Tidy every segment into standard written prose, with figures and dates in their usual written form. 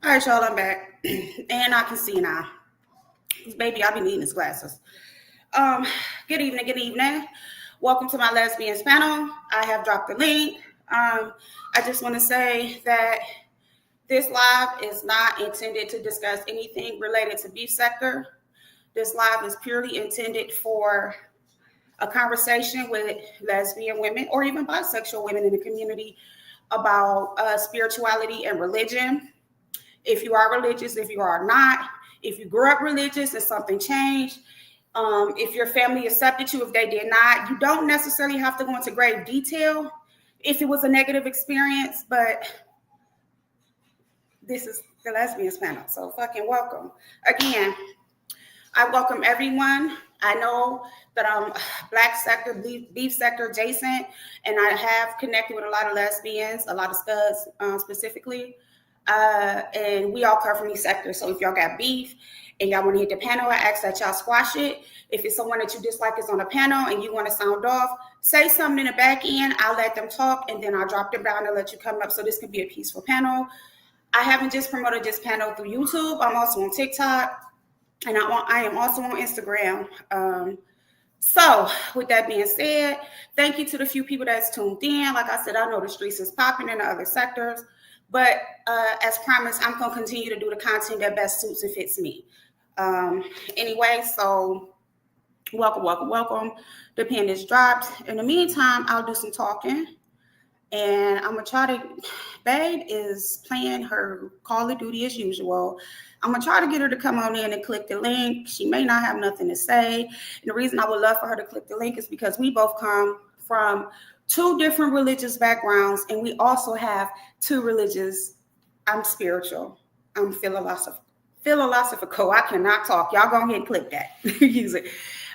All right, y'all, I'm back. And I can see now. Baby, I've been needing his glasses. Um, Good evening, good evening. Welcome to my lesbians panel. I have dropped the link. I just want to say that this live is not intended to discuss anything related to beef sector. This live is purely intended for a conversation with lesbian women or even bisexual women in the community about spirituality and religion. If you are religious, if you are not, if you grew up religious and something changed, if your family accepted you, if they did not, you don't necessarily have to go into grave detail if it was a negative experience, but this is the lesbians panel, so fucking welcome. Again, I welcome everyone. I know that I'm black sector, beef sector adjacent, and I have connected with a lot of lesbians, a lot of studs specifically. And we all come from these sectors. So if y'all got beef and y'all want to hit the panel, I ask that y'all squash it. If it's someone that you dislike is on the panel and you want to sound off, say something in the back end. I'll let them talk, and then I'll drop them down and let you come up. So this can be a peaceful panel. I haven't just promoted this panel through YouTube. I'm also on TikTok, and I am also on Instagram. So with that being said, thank you to the few people that's tuned in. Like I said, I know the streets is popping in the other sectors. But as promised, I'm going to continue to do the content that best suits and fits me. Anyway, so welcome. The pen is dropped. In the meantime, I'll do some talking. And I'm going to try to, Babe is playing her Call of Duty as usual. I'm going to try to get her to come on in and click the link. She may not have nothing to say. And the reason I would love for her to click the link is because we both come from two different religious backgrounds, and we also have two religious. I'm spiritual. I'm philosophical. I cannot talk. Y'all go ahead and click that. Use it.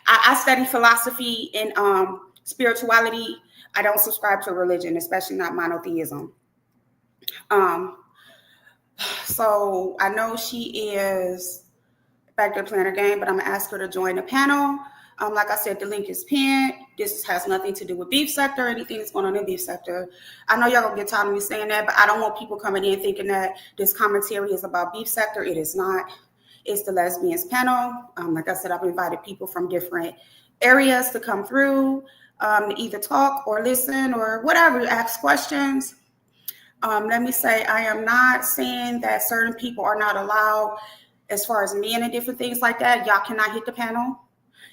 I study philosophy and spirituality. I don't subscribe to religion, especially not monotheism. So I know she is back there playing her game, but I'm gonna ask her to join the panel. Like I said, the link is pinned. This has nothing to do with beef sector or anything that's going on in beef sector. I know y'all gonna get tired of me saying that, but I don't want people coming in thinking that this commentary is about beef sector. It is not. It's the lesbians panel. Like I said, I've invited people from different areas to come through, to either talk or listen or whatever, ask questions. Let me say, I am not saying that certain people are not allowed as far as men and different things like that. Y'all cannot hit the panel.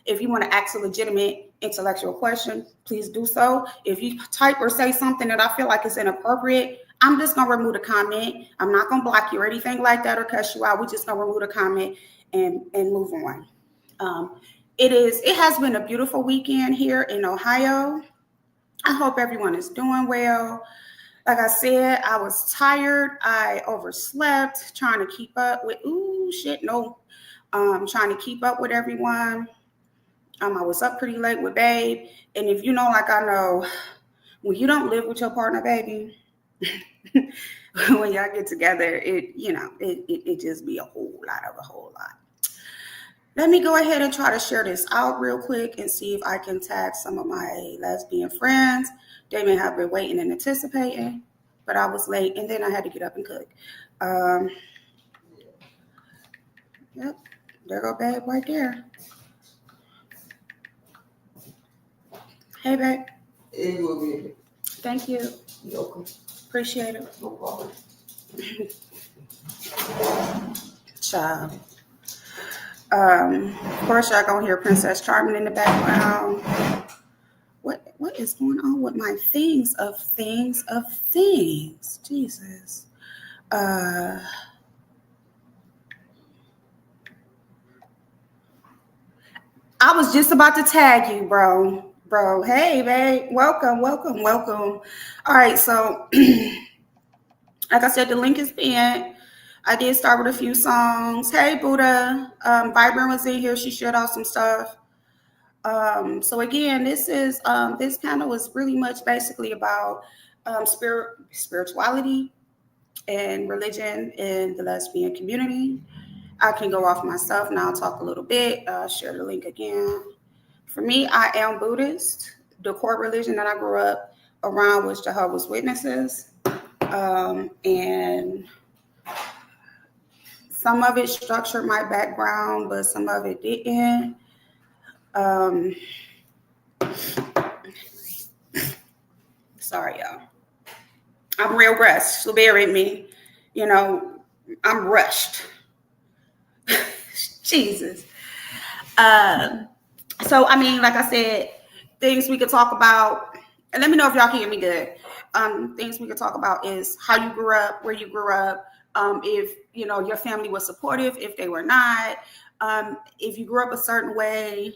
If you want to ask a legitimate intellectual question, please do so. If you type or say something that I feel like is inappropriate, I'm just going to remove the comment. I'm not going to block you or anything like that or cuss you out. We're just going to remove the comment and move on. It has been a beautiful weekend here in Ohio. I hope everyone is doing well. Like I said, I was tired. I overslept, trying to keep up with, trying to keep up with everyone. I was up pretty late with Babe. And if you know, like I know, when you don't live with your partner, baby, when y'all get together, it just be a whole lot. Let me go ahead and try to share this out real quick and see if I can tag some of my lesbian friends. They may have been waiting and anticipating, but I was late, and then I had to get up and cook. Yep, there go Babe right there. Hey, Babe. Hey, you okay? Thank you. You okay? Appreciate it. No problem. Child. Of course, y'all gonna hear Princess Charming in the background. What is going on with my things of things? Jesus. I was just about to tag you, bro. Hey, babe. Welcome. All right, so like I said, the link is pinned. I did start with a few songs. Hey, Buddha. Vibrant was in here. She shared out some stuff. So again, this panel is really much basically about spirituality and religion in the lesbian community. I can go off myself now. I'll talk a little bit. Share the link again. For me, I am Buddhist. The core religion that I grew up around was Jehovah's Witnesses. And Some of it structured my background, but some of it didn't. Sorry, y'all. I'm real rushed, so bear with me. You know, I'm rushed. Jesus. So, I mean, like I said, things we could talk about, and let me know if y'all can hear me good. Things we could talk about is how you grew up, where you grew up, if, you know, your family was supportive, if they were not, if you grew up a certain way.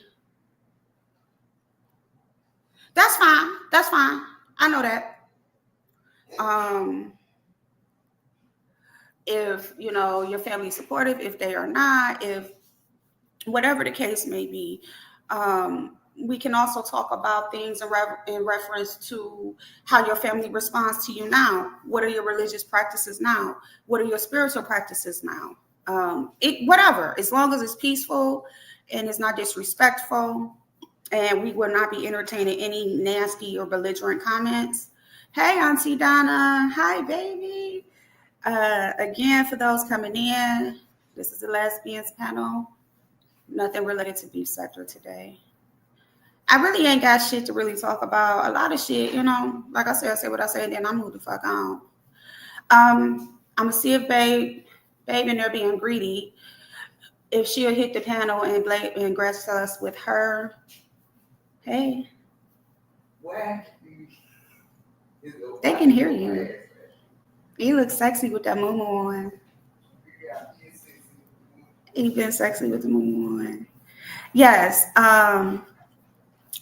That's fine. That's fine. I know that. If, you know, your family's supportive, if they are not, if whatever the case may be. We can also talk about things in reference to how your family responds to you now. What are your religious practices now? What are your spiritual practices now? Whatever, as long as it's peaceful and it's not disrespectful, and we will not be entertaining any nasty or belligerent comments. Hey, Auntie Donna. Hi, baby. Again, for those coming in, this is the Lesbians panel. Nothing related to beef sector today. I really ain't got shit to really talk about. A lot of shit, you know, like I say what I say, and then I move the fuck on. I'm gonna see if babe in there being greedy, if she'll hit the panel and grace us with her. Hey. They can hear you. You look sexy with that muumuu on. You've been sexy with the muumuu on. Yes.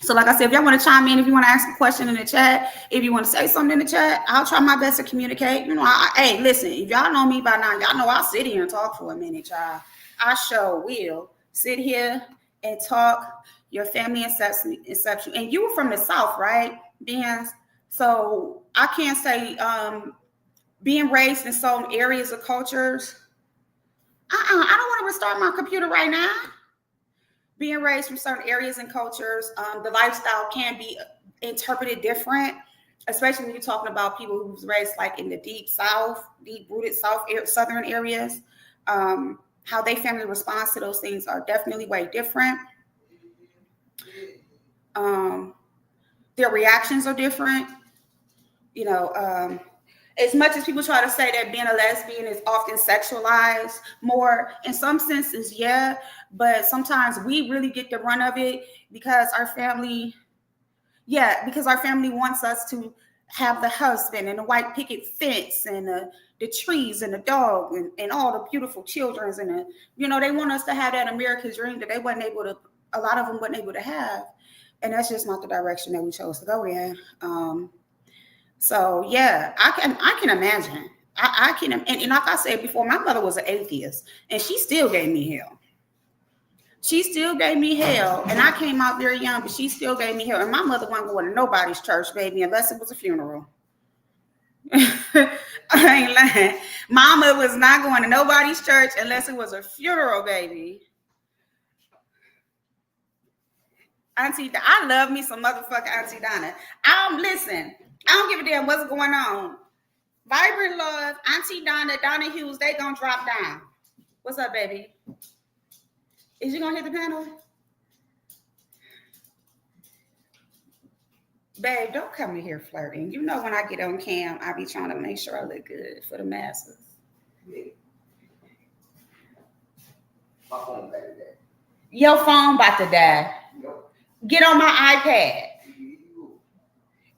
So like I said, if y'all want to chime in, if you want to ask a question in the chat, if you want to say something in the chat, I'll try my best to communicate. You know, hey, listen, if y'all know me by now, y'all know I'll sit here and talk for a minute, y'all. I sure will sit here and talk. Your family accepts you. And you were from the South, right, Benz? So I can't say being raised in some areas of cultures. I don't want to restart my computer right now. Being raised from certain areas and cultures, the lifestyle can be interpreted different, especially when you're talking about people who was raised like in the deep South, deep-rooted Southern areas. How their family responds to those things are definitely way different. Their reactions are different. You know, as much as people try to say that being a lesbian is often sexualized more, in some senses, yeah, but sometimes we really get the run of it because our family wants us to have the husband and the white picket fence and the trees and the dog and all the beautiful children and they want us to have that American dream that a lot of them wasn't able to have. And that's just not the direction that we chose to go in. So yeah, I can imagine. I can, and like I said before, my mother was an atheist, and she still gave me hell. She still gave me hell, and I came out very young, but she still gave me hell. And my mother wasn't going to nobody's church, baby, unless it was a funeral. I ain't lying. Mama was not going to nobody's church unless it was a funeral, baby. Auntie, I love me some motherfucking Auntie Donna. Listen, I don't give a damn what's going on. Vibrant Love, Auntie Donna, Donna Hughes, they gonna drop down. What's up, baby? Is you gonna hit the panel? Babe, don't come in here flirting. You know when I get on cam, I be trying to make sure I look good for the masses. Yeah. My phone about to die. Your phone about to die. Yep. Get on my iPad.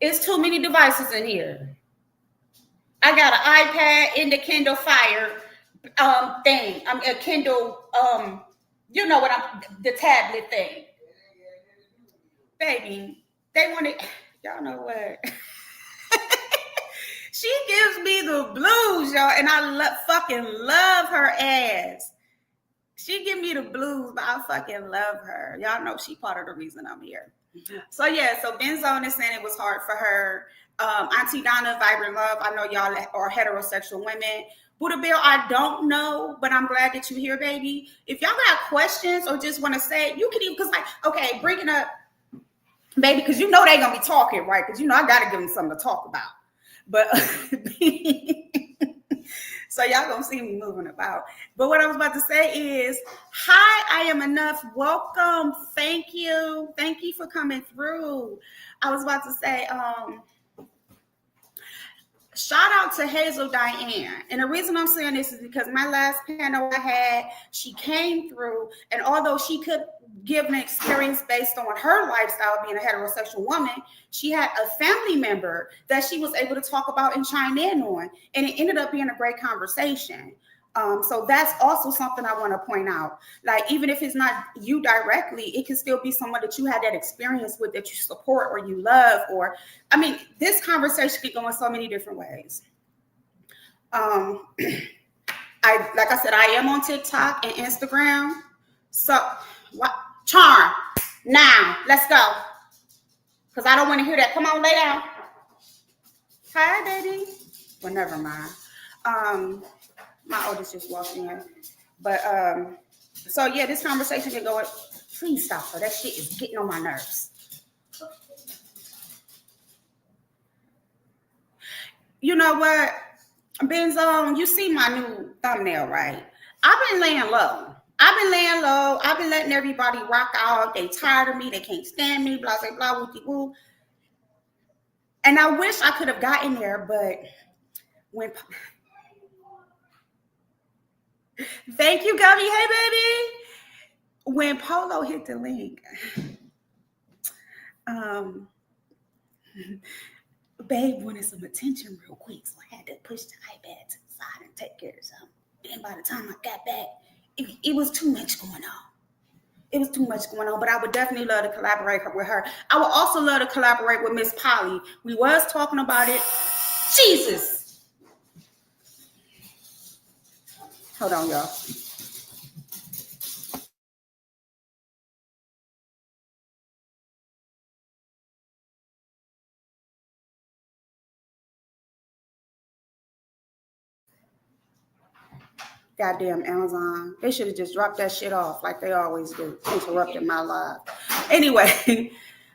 It's too many devices in here. I got an iPad and the Kindle Fire thing. A Kindle, you know what the tablet thing. Baby, they want it. Y'all know what? She gives me the blues, y'all, and I fucking love her ass. She give me the blues, but I fucking love her. Y'all know she part of the reason I'm here. So yeah, so Benzone is saying it was hard for her. Auntie Donna, Vibrant Love, I know y'all are heterosexual women. Buddha Bill, I don't know, but I'm glad that you're here, baby. If y'all got questions or just want to say, you can even, because like, okay, bring it up, baby, because you know they're going to be talking, right? Because you know I got to give them something to talk about. But So y'all gonna see me moving about. But what I was about to say is, hi, I am enough. Welcome. Thank you. Thank you for coming through. I was about to say, shout out to Hazel Diane. And the reason I'm saying this is because my last panel I had, she came through, and although she could give an experience based on her lifestyle being a heterosexual woman, she had a family member that she was able to talk about and chime in on. And it ended up being a great conversation. So that's also something I want to point out. Like, even if it's not you directly, it can still be someone that you had that experience with, that you support or you love, or, I mean, this conversation could go in so many different ways. Like I said, I am on TikTok and Instagram. So, what? Charm, now, let's go. Because I don't want to hear that. Come on, lay down. Hi, baby. Well, never mind. My oldest just walked in. But so yeah, this conversation can go. Please stop her. That shit is getting on my nerves. You know what, Benzo? You see my new thumbnail, right? I've been laying low. I've been letting everybody rock out. They tired of me. They can't stand me. Blah blah blah. Woo woo. And I wish I could have gotten there, but when. Thank you, Gummy. Hey, baby. When Polo hit the link, babe wanted some attention real quick, so I had to push the iPad to the side and take care of something. And by the time I got back, it was too much going on. It was too much going on, but I would definitely love to collaborate with her. I would also love to collaborate with Miss Polly. We was talking about it. Jesus. Hold on, y'all. Goddamn Amazon. They should have just dropped that shit off like they always do. Interrupted my life. Anyway,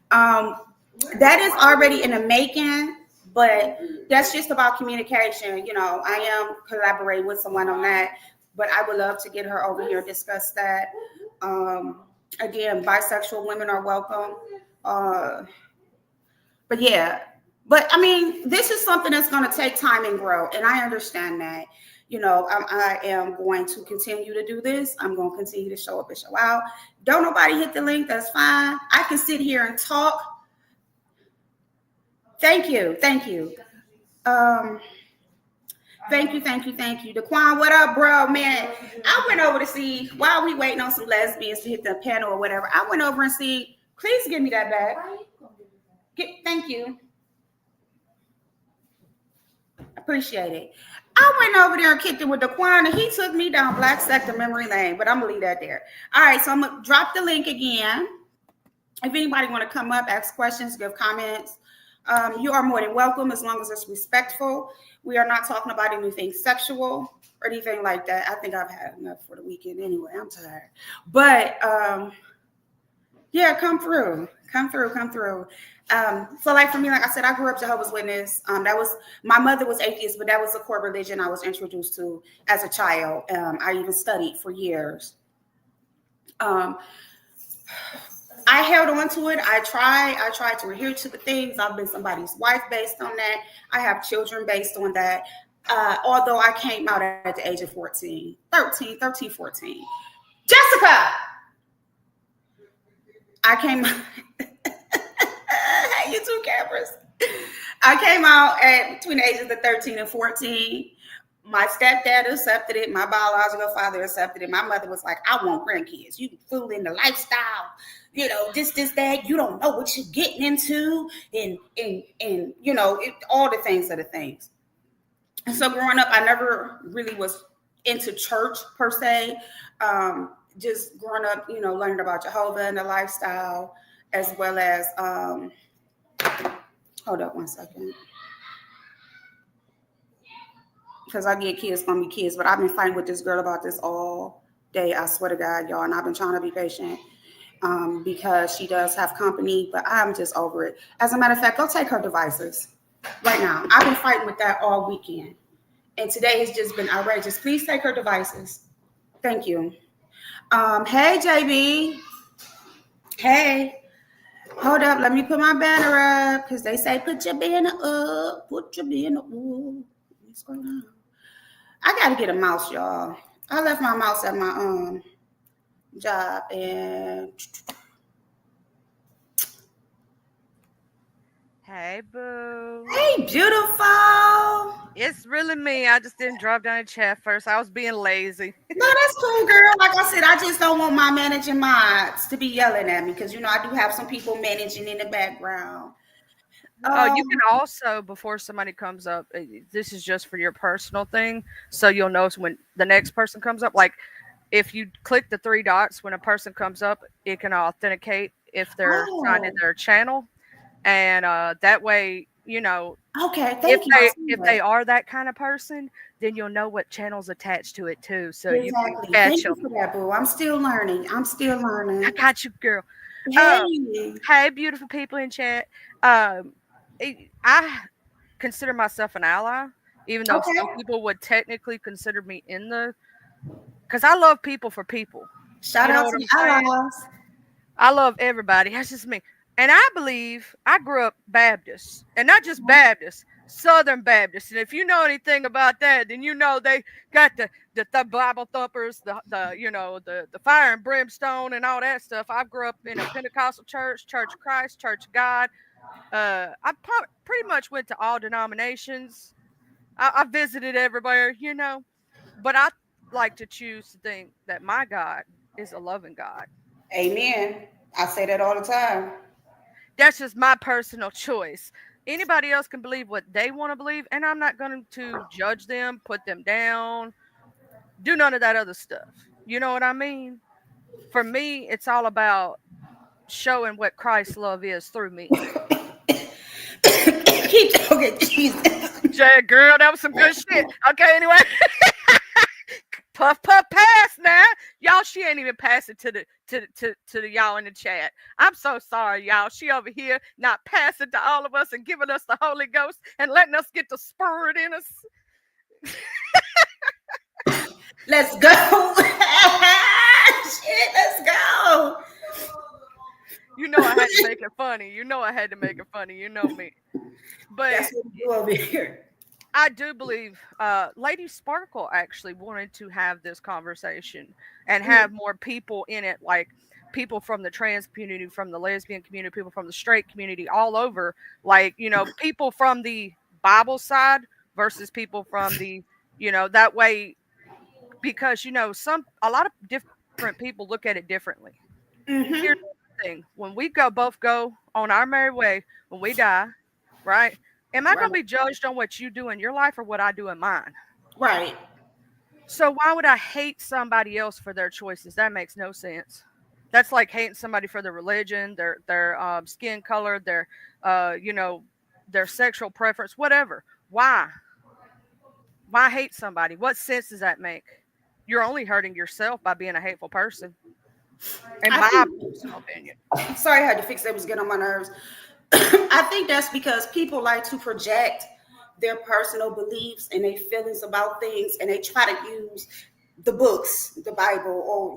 that is already in the making, but that's just about communication. You know, I am collaborating with someone on that, but I would love to get her over here and discuss that. Again, bisexual women are welcome. But yeah, but I mean, this is something that's going to take time and grow, and I understand that. You know, I am going to continue to do this. I'm going to continue to show up and show out. Don't nobody hit the link. That's fine. I can sit here and talk. Thank you. Thank you. Thank you. Daquan, what up, bro? Man, I went over to see, while we waiting on some lesbians to hit the panel or whatever, I went over and see, please give me that back. Thank you. Appreciate it. I went over there and kicked it with Daquan, and he took me down Black Sector Memory Lane, but I'm going to leave that there. All right, so I'm going to drop the link again. If anybody want to come up, ask questions, give comments, you are more than welcome, as long as it's respectful. We are not talking about anything sexual or anything like that. I think I've had enough for the weekend anyway. I'm tired. But, yeah, come through. So like for me, like I said, I grew up Jehovah's Witness. That was, my mother was atheist, but that was the core religion I was introduced to as a child. I even studied for years. I held on to it. I tried to adhere to the things. I've been somebody's wife based on that. I have children based on that. Although I came out at the age of 13, 14. Jessica! I came hey, you two cameras. I came out at between the ages of 13 and 14. My stepdad accepted it. My biological father accepted it. My mother was like, I want grandkids. You fooling the lifestyle, you know, this, that. You don't know what you're getting into. And you know, all the things are the things. And so growing up, I never really was into church per se. Just growing up, you know, learning about Jehovah and the lifestyle, as well as, hold up one second. Because I get kids gonna be kids, but I've been fighting with this girl about this all day. I swear to God, y'all, and I've been trying to be patient because she does have company, but I'm just over it. As a matter of fact, go take her devices right now. I've been fighting with that all weekend, And today has just been outrageous. Please take her devices. Thank you. Hey, JB. Hey. Hold up. Let me put my banner up because they say put your banner up. Put your banner up. What's going on? I got to get a mouse, y'all. I left my mouse at my job and Hey, boo. hey, beautiful. It's really me. I just didn't drop down the chat first. I was being lazy. No, that's cool, girl. Like I said, I just don't want my managing mods to be yelling at me because I do have some people managing in the background. You can also, before somebody comes up, this is just for your personal thing. So you'll notice when the next person comes up, like if you click the three dots when a person comes up, it can authenticate if they're signed in Oh, their channel. And that way, okay. if Thank you. I they see if that. they are that kind of person, then you'll know what channel's attached to it too, so you can Exactly. catch Thank you them. for that, boo. I'm still learning. I'm still I learning. got you, girl. Um, Hey. hey, beautiful people in chat. Um, I consider myself an ally, even though some Okay. people would technically consider me because I love people for people. Shout You know out what to I'm the saying? allies. I love everybody. That's just me. And I believe I grew up Baptist, and not just Baptist, Southern Baptist. And if you know anything about that, then you know they got the Bible thumpers, the fire and brimstone and all that stuff. I grew up in a Pentecostal church, Church of Christ, Church of God. Pretty much went to all denominations. I visited everywhere. But I like to choose to think that my God is a loving God. Amen. I say that all the time. That's just my personal choice. Anybody else can believe what they want to believe, and I'm not going to judge them, put them down, do none of that other stuff. You know what I mean? For me, it's all about showing what Christ's love is through me. Keep talking, Jesus. Jay, girl, that was some good shit. Okay, anyway, puff puff pass now, y'all. She ain't even passing to the y'all in the chat. I'm so sorry, y'all. She over here not passing to all of us and giving us the Holy Ghost and letting us get the Spirit in us. Let's go. Shit, let's go. You know I had to make it funny. You know I had to make it funny. You know me. But That's what we do over here. I do believe Lady Sparkle actually wanted to have this conversation and have more people in it, like people from the trans community, from the lesbian community, people from the straight community, all over. Like, people from the Bible side versus people from that way, because, a lot of different people look at it differently. Here's Mm-hmm. the thing: when we both go on our merry way, when we die, right? Am I Right. going to be judged on what you do in your life or what I do in mine? Right. So why would I hate somebody else for their choices? That makes no sense. That's like hating somebody for their religion, their skin color, uh, you know, their sexual preference, whatever. Why? Why hate somebody? What sense does that make? You're only hurting yourself by being a hateful person, in I my think. personal opinion. I'm sorry, I had to fix that. It was getting on my nerves. I think that's because people like to project their personal beliefs and their feelings about things, and they try to use the books, the Bible, or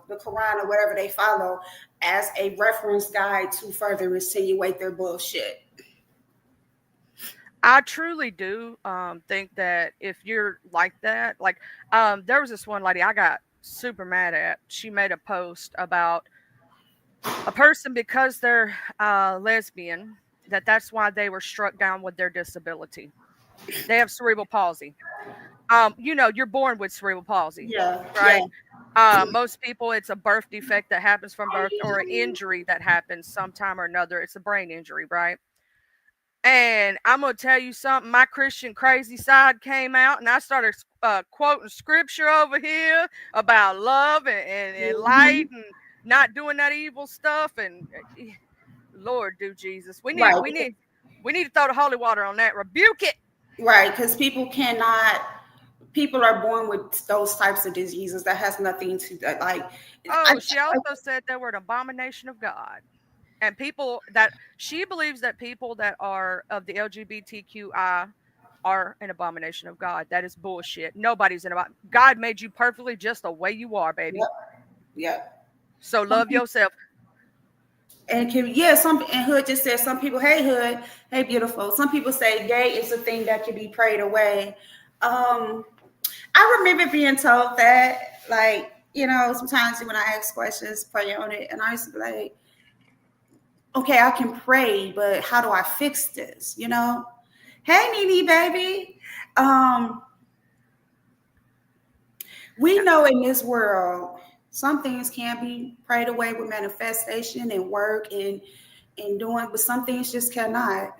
the Quran or whatever they follow as a reference guide to further insinuate their bullshit. I truly do think that if you're like that, like there was this one lady I got super mad at. She made a post about a person because they're lesbian, that's why they were struck down with their disability. They have cerebral palsy. You're born with cerebral palsy, Yeah, yeah, right? Most people, it's a birth defect that happens from birth or an injury that happens sometime or another. It's a brain injury, right? And I'm gonna tell you something. My Christian crazy side came out, and I started quoting scripture over here about love and light hmm and not doing that evil stuff. And Lord, do Jesus, we need right, we need we need to throw the holy water on that. Rebuke it. right. Because people cannot. People are born with those types of diseases that has nothing to like. I, Oh, she also said they were an abomination of God. And people that she believes that people that are of the LGBTQI are an abomination of God. That is bullshit. Nobody's an abomination. God made you perfectly just the way you are, baby. Yep. Yep. So love yourself. And can, yeah, some, and Hood just said, some people, hey Hood, hey beautiful. Some people say gay is a thing that can be prayed away. I remember being told that, like, you know, sometimes when I ask questions, pray on it, and I used to be like, okay, I can pray, but how do I fix this? You know? Hey Nene, baby. We know in this world some things can be prayed away with manifestation and work and doing, but some things just cannot.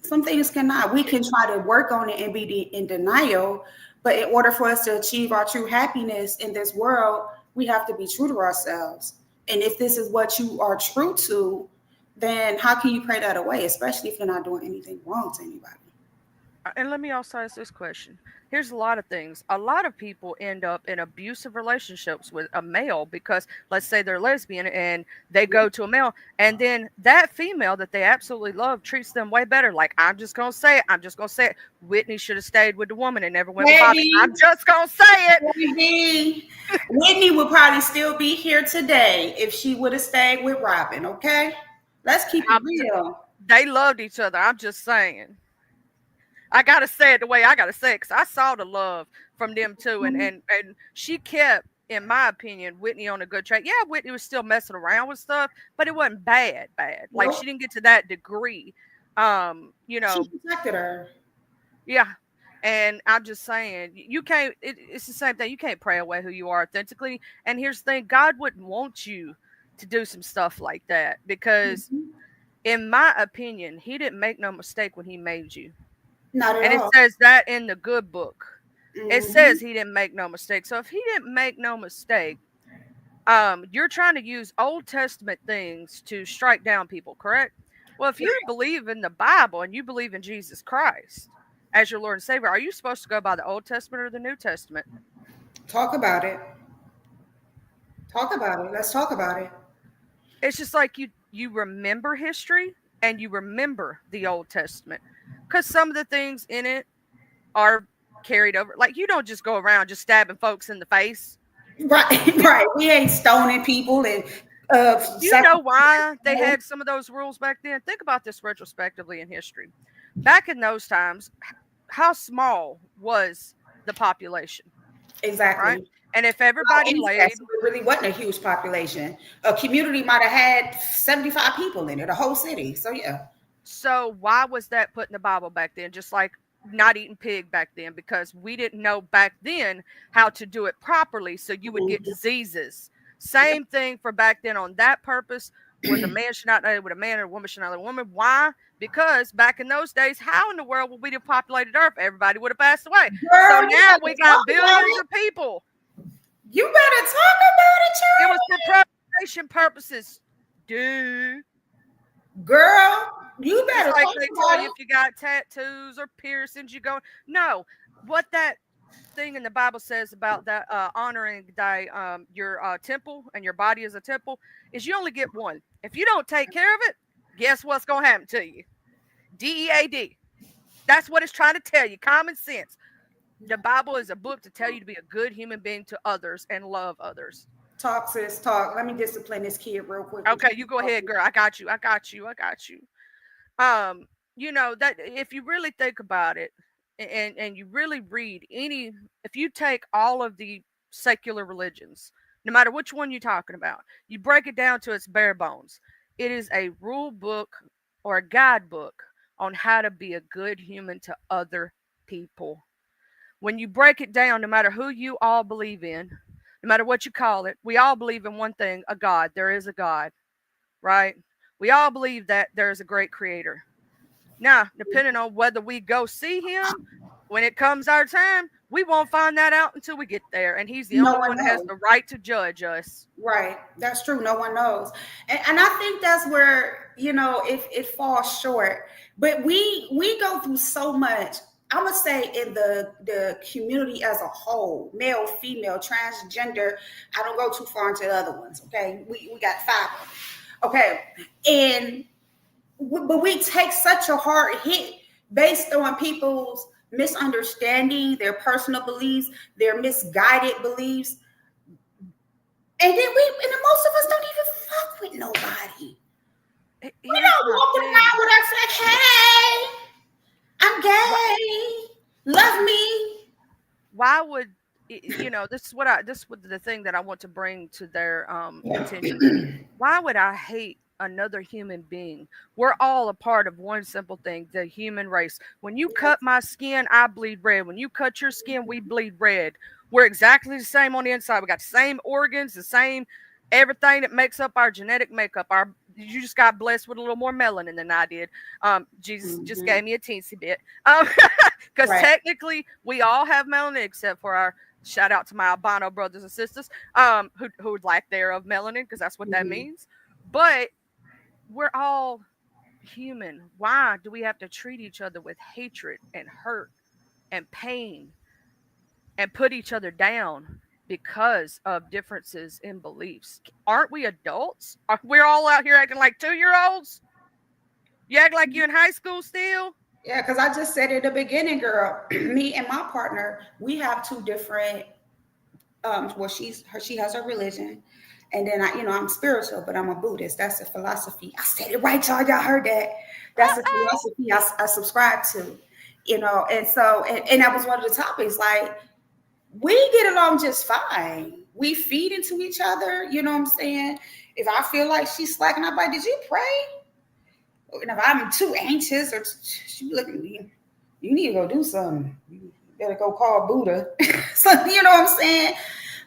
Some things cannot. We can try to work on it and be in denial, but in order for us to achieve our true happiness in this world, we have to be true to ourselves. And if this is what you are true to, then how can you pray that away, especially if you're not doing anything wrong to anybody? And let me also ask this question. Here's a lot of things. A lot of people end up in abusive relationships with a male because, let's say they're lesbian and they go to a male, and then that female that they absolutely love treats them way better. Like, I'm just going to say it. I'm just going to say it. Whitney should have stayed with the woman and never went with Bobby. I'm just going to say it. Maybe. Whitney would probably still be here today if she would have stayed with Robin, okay? Let's keep it real. They loved each other. I'm just saying. I gotta say it the way I gotta say it, because I saw the love from them too, and she kept, in my opinion, Whitney on a good track. Yeah, Whitney was still messing around with stuff, but it wasn't bad. Like, she didn't get to that degree. You know, she protected her. Yeah, and I'm just saying, you can't. It's the same thing. You can't pray away who you are authentically. And here's the thing: God wouldn't want you to do some stuff like that because, in my opinion, He didn't make no mistake when He made you. Not at and all. it says that in the good book. It says He didn't make no mistake. So if He didn't make no mistake, you're trying to use Old Testament things to strike down people, correct? Well, if you believe in the Bible and you believe in Jesus Christ as your Lord and Savior, are you supposed to go by the Old Testament or the New Testament? Talk about it. Talk about it. Let's talk about it. It's just like you remember history and you remember the Old Testament, because some of the things in it are carried over. Like, you don't just go around just stabbing folks in the face. Right, right. We ain't stoning people and you know why they had some of those rules back then? Think about this retrospectively in history. Back in those times, how small was the population? Exactly. Right? And if everybody laid, it really wasn't a huge population. A community might have had 75 people in it, a whole city. So yeah. So why was that put in the Bible back then? Just like not eating pig back then, because we didn't know back then how to do it properly, so you would get diseases. Same thing for back then on that purpose, was a man should not know with a man, and a woman should not know with a woman. Why? Because back in those days, how in the world would we have populated Earth? Everybody would have passed away. Girl, so now we got billions of people. You better talk about it, child. It was for procreation purposes. Dude. Girl, you better like they tell you if you got tattoos or piercings, you go. No, what that thing in the Bible says about that honoring thy your temple and your body as a temple is you only get one. If you don't take care of it, guess what's gonna happen to you? DEAD. That's what it's trying to tell you. Common sense. The Bible is a book to tell you to be a good human being to others and love others. Talk, sis, talk. Let me discipline this kid real quick. Okay, you go ahead, girl. I got you. You know, that if you really think about it and you really read if you take all of the secular religions, no matter which one you're talking about, you break it down to its bare bones. It is a rule book or a guidebook on how to be a good human to other people. When you break it down, no matter who you all believe in, no matter what you call it, we all believe in one thing, a God. There is a God, right? We all believe that there is a great creator. Now, depending on whether we go see him when it comes our time, we won't find that out until we get there. And he's the only one that has the right to judge us. Right. That's true. No one knows. And I think that's where, you know, it falls short. But we go through so much. I'm going to say in the community as a whole, male, female, transgender. I don't go too far into the other ones. Okay. We got 5 of them. Okay. But we take such a hard hit based on people's misunderstanding, their personal beliefs, their misguided beliefs. And then and most of us don't even fuck with nobody. We Here's don't my walk thing. around with our flag, hey, I'm gay, love me. Why would this is this was the thing that I want to bring to their attention. Why would I hate another human being? We're all a part of one simple thing, the human race. When you cut my skin, I bleed red. When you cut your skin, we bleed red. We're exactly the same on the inside. We got the same organs, the same everything that makes up our genetic makeup. You just got blessed with a little more melanin than I did. Jesus just gave me a teensy bit. Because Right. technically we all have melanin except for our shout out to my albino brothers and sisters who would lack thereof melanin, because that's what that means. But we're all human. Why do we have to treat each other with hatred and hurt and pain and put each other down because of differences in beliefs? Aren't we adults? We're all out here acting like 2-year-olds? You act like you're in high school still? Yeah, because I just said at the beginning, girl, me and my partner, we have two different well, she has her religion, and then I'm spiritual, but I'm a Buddhist. That's a philosophy. I said it right, y'all heard that. That's a philosophy I subscribe to, and so and that was one of the topics. Like, we get along just fine. We feed into each other, you know what I'm saying? If I feel like she's slacking, I'm like, did you pray? And if I'm too anxious, or she be looking at me, you need to go do something. You better go call Buddha. So you know what I'm saying?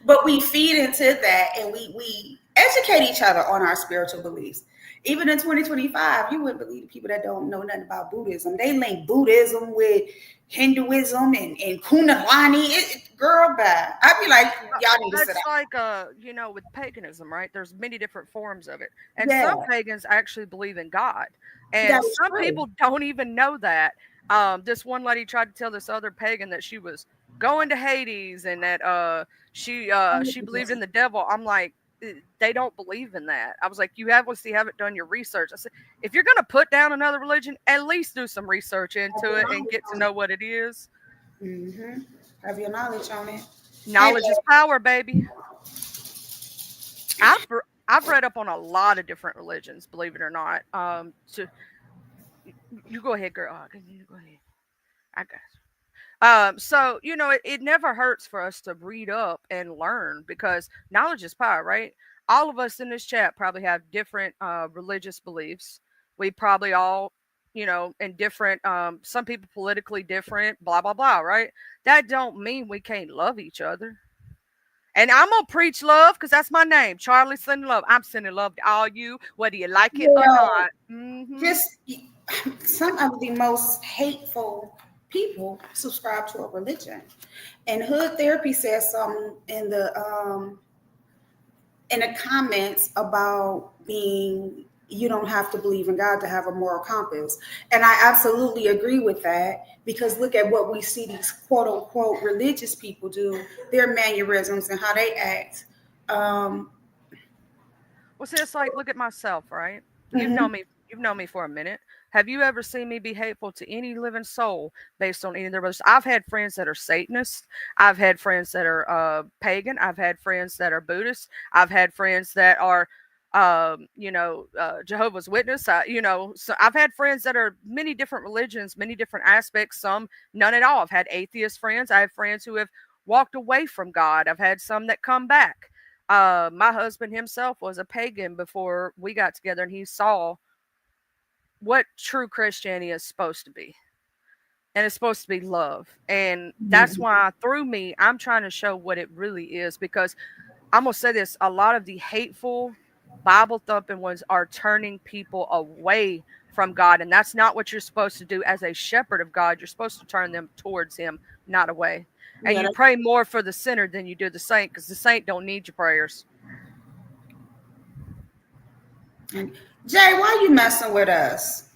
But we feed into that, and we educate each other on our spiritual beliefs. Even in 2025, you wouldn't believe the people that don't know nothing about Buddhism. They link Buddhism with Hinduism and Kundalini. Girl, bye. I'd be like, y'all need to sit That's down. like with paganism, right? There's many different forms of it. And Yeah, some pagans actually believe in God. that And is some true. people don't even know that. This one lady tried to tell this other pagan that she was going to Hades and that she believed in the devil. I'm like, they don't believe in that. I was like, you obviously haven't done your research. I said, if you're gonna put down another religion, at least do some research into it and get to know what it is. Mm-hmm. Have your knowledge on it. And Knowledge is power, baby. I've I've read up on a lot of different religions, believe it or not. So you go ahead, girl. You go ahead. I got you. So it never hurts for us to read up and learn, because knowledge is power, right? All of us in this chat probably have different religious beliefs. We probably all, in different. Some people politically different. Blah blah blah. Right? That don't mean we can't love each other. And I'm gonna preach love because that's my name, Charlie sending love. I'm sending love to all you, whether you like it or well, not. Hmm. just some of the most hateful people subscribe to a religion. And Hood Therapy says something in the comments about being, you don't have to believe in God to have a moral compass. And I absolutely agree with that, because look at what we see these quote unquote religious people do, their mannerisms and how they act. Um, Well, see, it's like, look at myself, right? You've mhm. known me. You've known me for a minute. Have you ever seen me be hateful to any living soul based on any of their beliefs? I've had friends that are Satanists. I've had friends that are pagan. I've had friends that are Buddhist. I've had friends that are, Jehovah's Witness. So I've had friends that are many different religions, many different aspects. Some none at all. I've had atheist friends. I have friends who have walked away from God. I've had some that come back. My husband himself was a pagan before we got together, and he saw what true Christianity is supposed to be. And it's supposed to be love. And that's why through me, I'm trying to show what it really is, because I'm going to say this, a lot of the hateful, Bible thumping ones are turning people away from God. And that's not what you're supposed to do as a shepherd of God. You're supposed to turn them towards Him, not away. And Yeah, you pray more for the sinner than you do the saint, because the saint don't need your prayers. Jay, why you messing with us?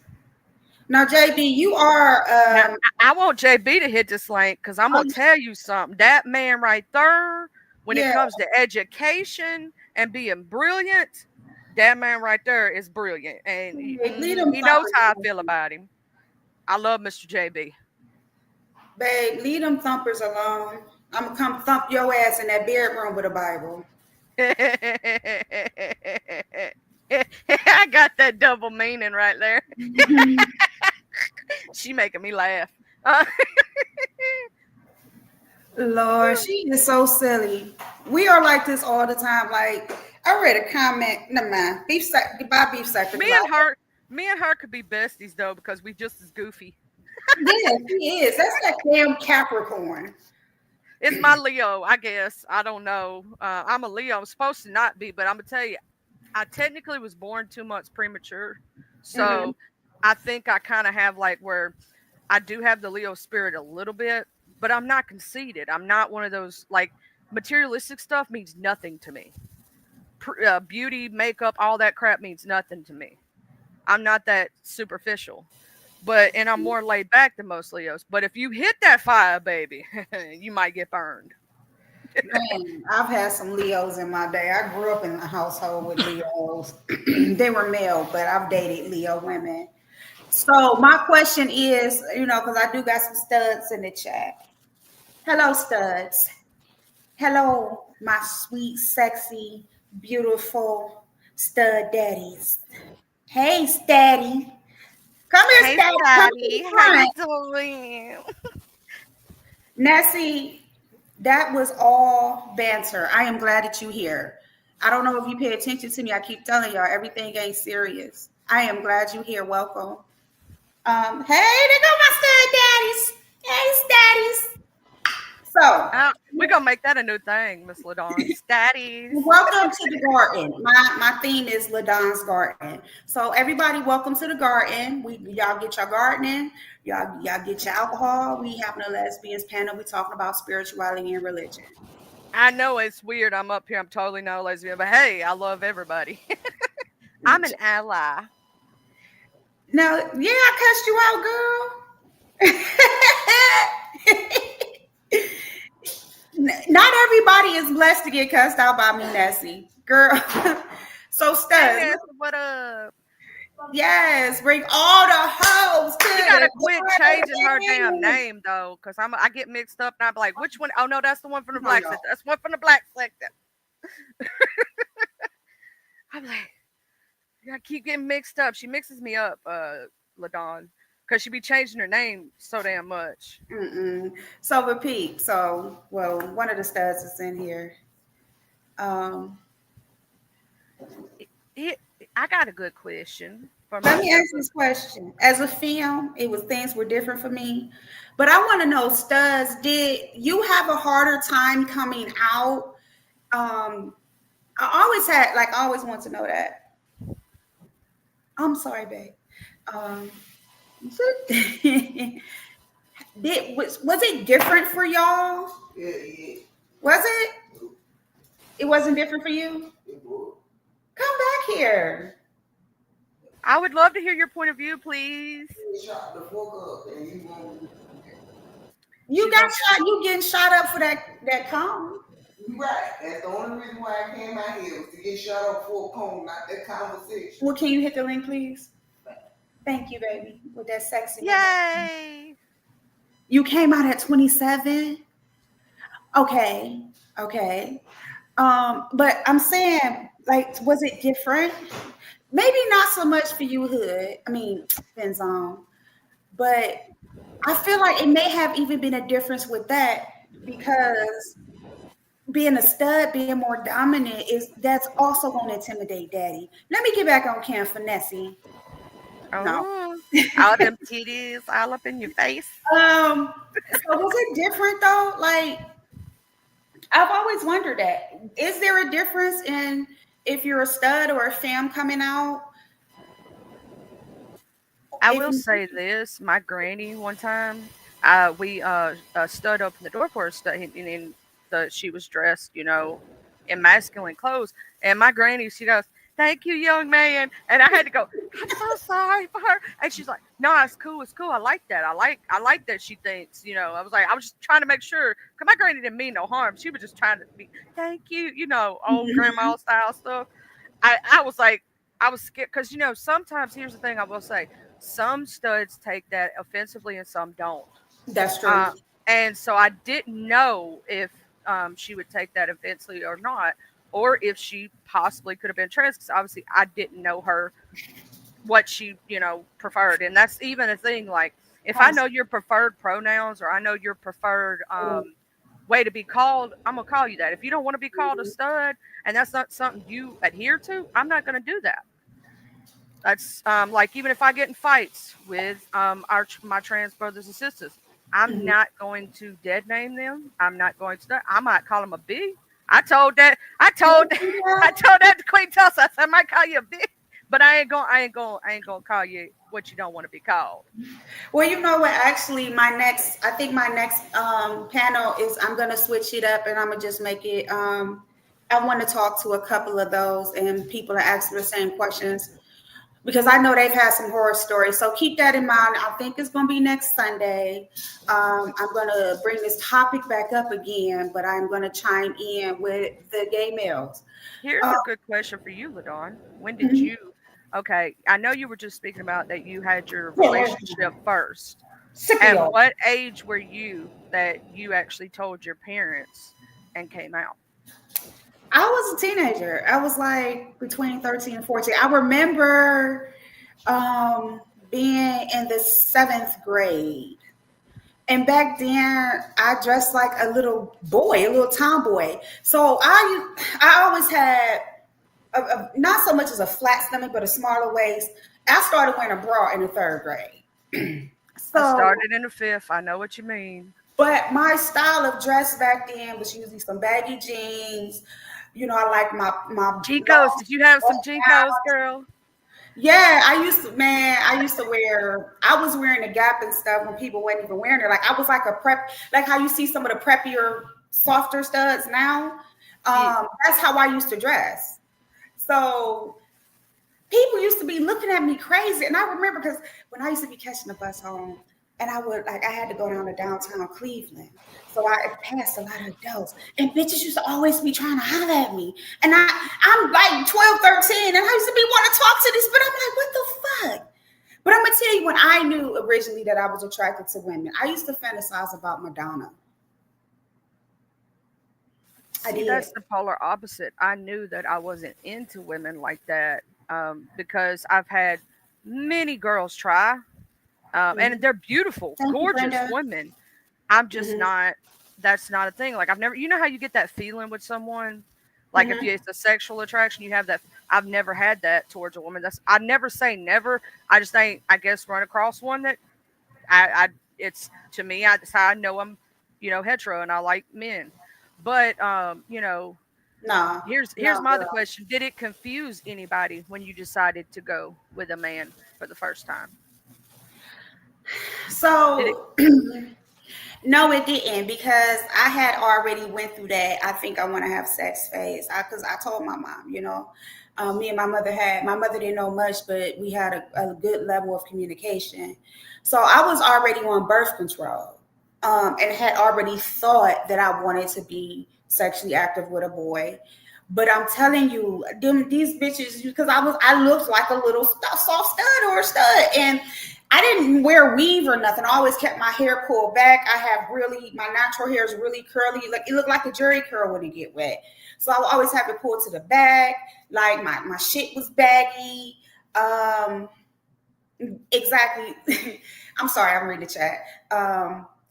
Now, JB, you are Now, I want JB to hit this link, because I'm um, going to tell you something. That man right there, when it yeah, comes to education and being brilliant, that man right there is brilliant. And lead them he knows thoughts. how I feel about him. I love Mr. JB. Babe, leave them thumpers alone. I'm gonna come thump your ass in that bedroom with a Bible. I got that double meaning right there. She making me laugh. Uh, Lord, she is so silly. We are like this all the time. Like I read a comment. Never mind. Goodbye, beef sucker. me and her, me and her could be besties though because we just as goofy. Yeah, she is. That's that damn Capricorn. It's my Leo, I guess. I don't know. I'm a Leo. I'm supposed to not be, but I'm gonna tell you, I technically was born 2 months premature, Hmm. so I think I kind of have like where I do have the Leo spirit a little bit, but I'm not conceited. I'm not one of those like materialistic stuff means nothing to me. Beauty, makeup, all that crap means nothing to me. I'm not that superficial. But and I'm more laid back than most Leos. But if you hit that fire, baby, you might get burned. Man, I've had some Leos in my day. I grew up in a household with Leos. They were male, but I've dated Leo women. So my question is, because I do got some studs in the chat. Hello, studs. Hello, my sweet, sexy, beautiful stud daddies. Hey, Staddy. Come here, Hey, Staddy. Come to the Daddy, how you front. doing? Nessie, that was all banter. I am glad that you're here. I don't know if you pay attention to me. I keep telling y'all everything ain't serious. I am glad you're here. Welcome. Hey, there go my stud daddies. Hey, Staddies. So, We're gonna make that a new thing, Miss Ladon. Statties. welcome to the garden. My theme is Ladon's garden. So everybody, welcome to the garden. Y'all get your gardening. Y'all get your alcohol. We having a lesbians panel. We talking about spirituality and religion. I know it's weird. I'm up here. I'm totally not a lesbian, but hey, I love everybody. I'm an ally. Now, yeah, I cussed you out, girl. Not everybody is blessed to get cussed out by me, Nessie. Girl. So Hey, studs. Nancy, what up? Yes, bring all the hoes to She the gotta quit changing her damn garden. name though, cause I get mixed up and I'm like, which one? Oh no, that's the one from the No, black y'all. sector. That's one from the black sector. I'm like, I keep getting mixed up. She mixes me up, Ladon, cause she be changing her name so damn much. Mm-mm. So repeat. So, well, one of the studs is in here. Um, It, it, I got a good question for Let me myself. ask this question. As a film, it was things were different for me, but I want to know, studs, did you have a harder time coming out? I always had, like, I always want to know that. I'm sorry, babe. Um, was it different for y'all? Yeah, yeah. Was it? It wasn't different for you. It was. Come back here. I would love to hear your point of view, please. You shot the fuck up and you won't. You She's got gonna. shot. You getting shot up for that cone. You right. That's the only reason why I came out here was to get shot up for a cone, not that conversation. Well, can you hit the link, please? Thank you, baby. With that sexiness. Yay! You came out at 27. Okay. Okay. But I'm saying, like, was it different? Maybe not so much for you, Hood. I mean, depends on. But I feel like it may have even been a difference with that because being a stud, being more dominant is that's also going to intimidate daddy. Let me get back on Cam Finesse. No. Oh, all them titties all up in your face. So was it different though? Like I've always wondered that. Is there a difference in if you're a stud or a femme coming out? I If will you, say this: my granny one time, we stood opened the door for her, and she was dressed, in masculine clothes, and my granny, she goes, "Thank you, young man," and I had to go, "I'm so sorry for her," and she's like, "No, it's cool. I like that. I like that she thinks, I was like, I was just trying to make sure, cause my granny didn't mean no harm. She was just trying to be, thank you, old grandma style stuff. I was like, I was scared because sometimes here's the thing I will say. some studs take that offensively and some don't. That's true. Uh, and so I didn't know if she would take that offensively or not, or if she possibly could have been trans. Because obviously, I didn't know her what she preferred, and that's even a thing. Like if I know your preferred pronouns or I know your preferred way to be called, I'm gonna call you that. If you don't want to be called a stud and that's not something you adhere to, I'm not gonna do that. That's like even if I get in fights with my trans brothers and sisters, I'm Mhm. not going to dead name them. I'm not going to. I might call them a B. I told that. I told. I told that to Queen Tulsa. I said I might call you a B, but I ain't gonna. I ain't gonna. I ain't gonna call you what you don't want to be called. Well, you know what? Actually, I think my next panel is I'm gonna switch it up and I'm gonna just make it. I want to talk to a couple of those and people are asking the same questions because I know they've had some horror stories. So keep that in mind. I think it's gonna be next Sunday. I'm gonna bring this topic back up again, but I'm gonna chime in with the gay males. Here's Uh, a good question for you, Ladon. When did mhm. you? Okay, I know you were just speaking about that you had your relationship first. Sick of At y'all. what age were you that you actually told your parents and came out? I was a teenager. I was like between 13 and 14. I remember being in the seventh grade. And back then, I dressed like a little boy, a little tomboy. So I always had not so much as a flat stomach, but a smaller waist. I started wearing a bra in the third grade. I So, started in the fifth. I know what you mean. but my style of dress back then was usually some baggy jeans. You know, I like my Jinkos, long did you have some Jinkos, gowns. girl? Yeah, I used to wear, I was wearing the Gap and stuff when people weren't even wearing it. Like I was like a prep, like how you see some of the preppier, softer studs now. Yeah. That's how I used to dress. So people used to be looking at me crazy. And I remember because when I used to be catching the bus home, and I had to go down to downtown Cleveland. So I passed a lot of adults. And bitches used to always be trying to holler at me. And I'm like 12, 13, and I used to be wanting to talk to this, but I'm like, what the fuck? But I'm gonna tell you when I knew originally that I was attracted to women, I used to fantasize about Madonna. I See, did. that's the polar opposite. I knew that I wasn't into women like that because I've had many girls try, and Mhm. they're beautiful, Thank you, gorgeous Brenda. women. I'm just Hmm. not. That's not a thing. Like I've never. You know how you get that feeling with someone, like if Hmm. it's a sexual attraction, you have that. I've never had that towards a woman. That's. I never say never. I just ain't. I guess run across one that I it's to me. That's how I know I'm. Hetero and I like men. But No, here's no, my other girl. question. Did it confuse anybody when you decided to go with a man for the first time? Did it? So no, it didn't because I had already went through that. I think I want to have sex phase. Because I told my mom, me and my mother didn't know much, but we had a good level of communication. So I was already on birth control, and had already thought that I wanted to be sexually active with a boy. But I'm telling you, these bitches, because I looked like a little soft stud or a stud, and I didn't wear weave or nothing. I always kept my hair pulled back. My natural hair is really curly. Like it looked like a jerry curl when it get wet. So I would always have it pulled to the back. Like my shit was baggy. Um, exactly. I'm sorry, I'm reading the chat.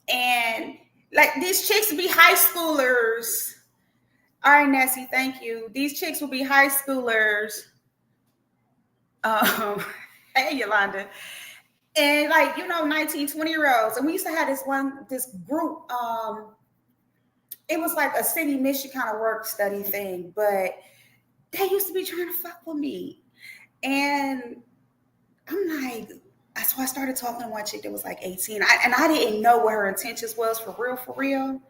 And like these chicks would be high schoolers. All right, Nessie, thank you. These chicks will be high schoolers. Um, hey, Yolanda. And like, 19, 20-year olds. And we used to have this group. It was like a city mission kind of work study thing, but they used to be trying to fuck with me. And I'm like, so I started talking to one chick that was like 18. And I didn't know what her intentions was for real, for real.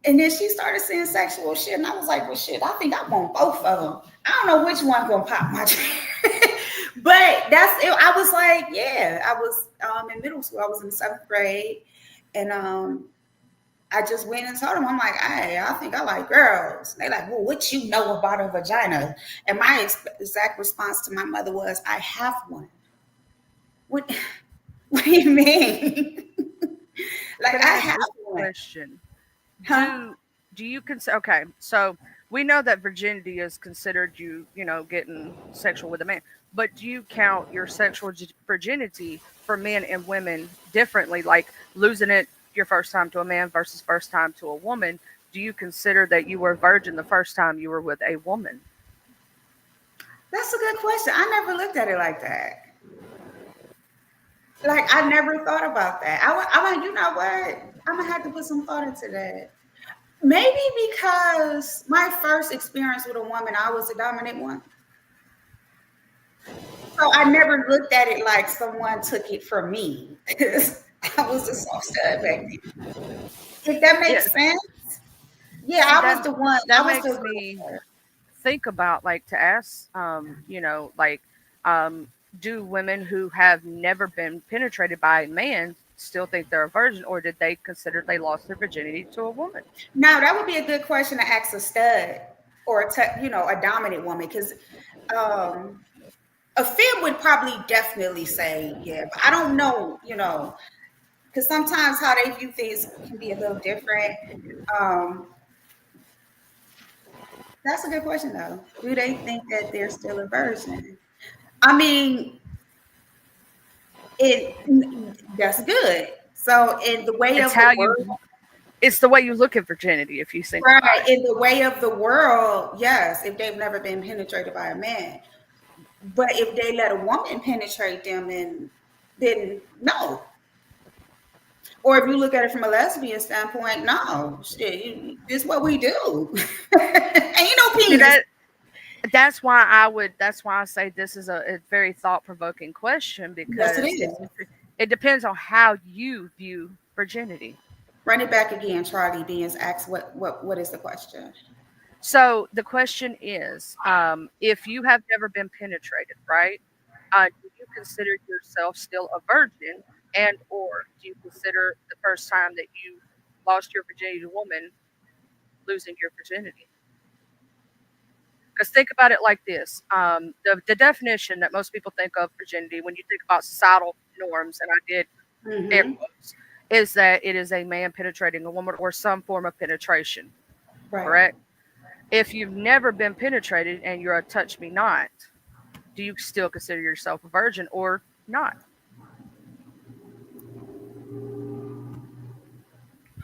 And then she started saying sexual shit. And I was like, well, shit, I think I want both of them. I don't know which one gonna pop my cherry. But that's it. I was like, yeah, I was in middle school. I was in the seventh grade. And I just went and told them, I'm like, hey, I think I like girls. They like, well, what you know about a vagina? And my exact response to my mother was, I have one. What, what do you mean? Like Can I I ask have this one. question? Huh? Do you consider, okay, so we know that virginity is considered getting sexual with a man, but do you count your sexual virginity for men and women differently, like losing it your first time to a man versus first time to a woman? Do you consider that you were a virgin the first time you were with a woman? That's a good question. I never looked at it like that. Like I never thought about that. I'm like, you know what? I'm gonna have to put some thought into that. Maybe because my first experience with a woman, I was a dominant one. So I never looked at it like someone took it from me. I was a soft stud back then. If that Yeah, makes sense. Yeah, see, I that was the one. that I was the makes girl me there. think about, like, to ask, like, um, do women who have never been penetrated by a man still think they're a virgin, or did they consider they lost their virginity to a woman? Now that would be a good question to ask a stud or a dominant woman because um, a fib would probably definitely say yeah, but I don't know, because sometimes how they view things can be a little different. Um, that's a good question though. Do they think that they're still a virgin? I mean, that's good. So in the way It's of the how world, you it's the way you look at virginity, if you think about right? it. In the way of the world, yes, if they've never been penetrated by a man. But if they let a woman penetrate them, then no. Or if you look at it from a lesbian standpoint, no, shit, this is what we do. Ain't no See, penis. that's why I say this is a very thought provoking question, Yes, it because is. it depends on how you view virginity. Run it back again, Charlie Beans asked what is the question? So the question is, if you have never been penetrated, right? Do you consider yourself still a virgin, and or do you consider the first time that you lost your virginity to a woman losing your virginity? Because think about it like this: the definition that most people think of virginity when you think about societal norms, and I did air Mm-hmm. quotes, is that it is a man penetrating a woman or some form of penetration. Right. Correct? If you've never been penetrated and you're a touch me not, do you still consider yourself a virgin or not?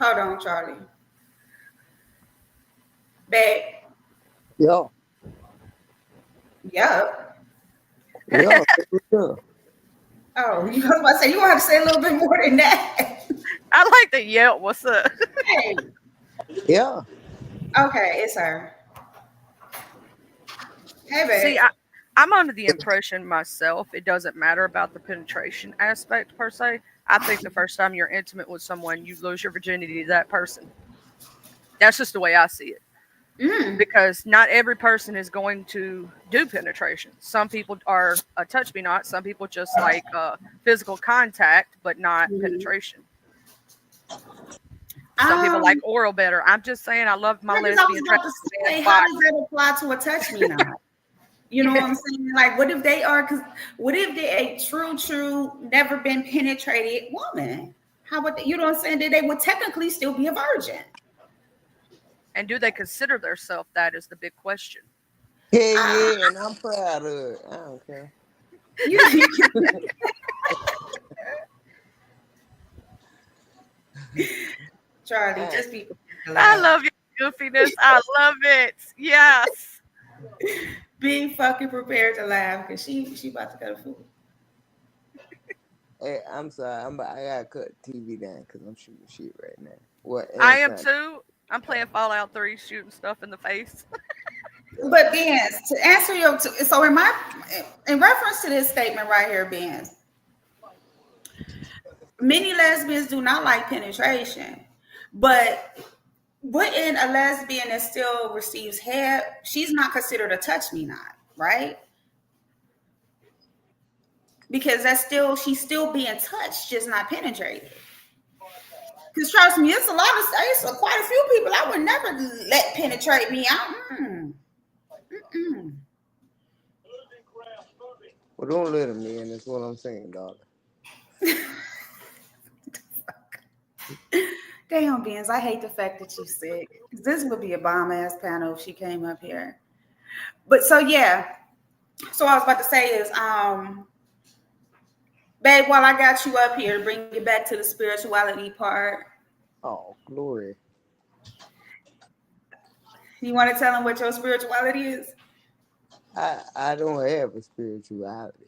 Hold on, Charlie. Babe. Yeah, Yep. yeah, yeah, Oh, you was about to say you want to say a little bit more than that. I like the yelp. What's up? Hey. yeah. Okay, it's her. Hey, See, babe. I'm under the impression myself it doesn't matter about the penetration aspect per se. I think the first time you're intimate with someone, you lose your virginity to that person. That's just the way I see it. Mm, Because not every person is going to do penetration. Some people are a touch me not. Some people just like physical contact, but not mhm. penetration. Some people like Um, oral better. I'm just saying, I love my because I was lesbian about to trans say, how body. does that apply to a touch me not? You know Yeah. what I'm saying? Like, what if they are? Because what if they're a true, never been penetrated woman? How would they, you know what I'm saying? That they would technically still be a virgin. And do they consider themselves that is the big question. Hell Uh, yeah, and I'm proud of it. I don't care. you, Charlie, I, just be prepared to I laugh. love your goofiness. I love it. Yes. Be fucking prepared to laugh because she about to go to food. hey, I'm sorry. I gotta cut TV down because I'm shooting shit right now. What? I And am son, too. I'm playing Fallout 3, shooting stuff in the face. But Ben, to answer your so in reference to this statement right here, Ben, many lesbians do not like penetration, but wouldn't a lesbian that still receives head, she's not considered a touch me not, right? Because she's still being touched, just not penetrated. Because trust me, it's quite a few people I would never let penetrate me. Mm. well, don't let him in. That's what I'm saying, daughter. Damn, Benz, I hate the fact that you sick. This would be a bomb ass panel if she came up here. But so yeah. So I was about to say is, babe, while I got you up here, bring you back to the spirituality part. Oh, glory. You want to tell them what your spirituality is? I don't have a spirituality.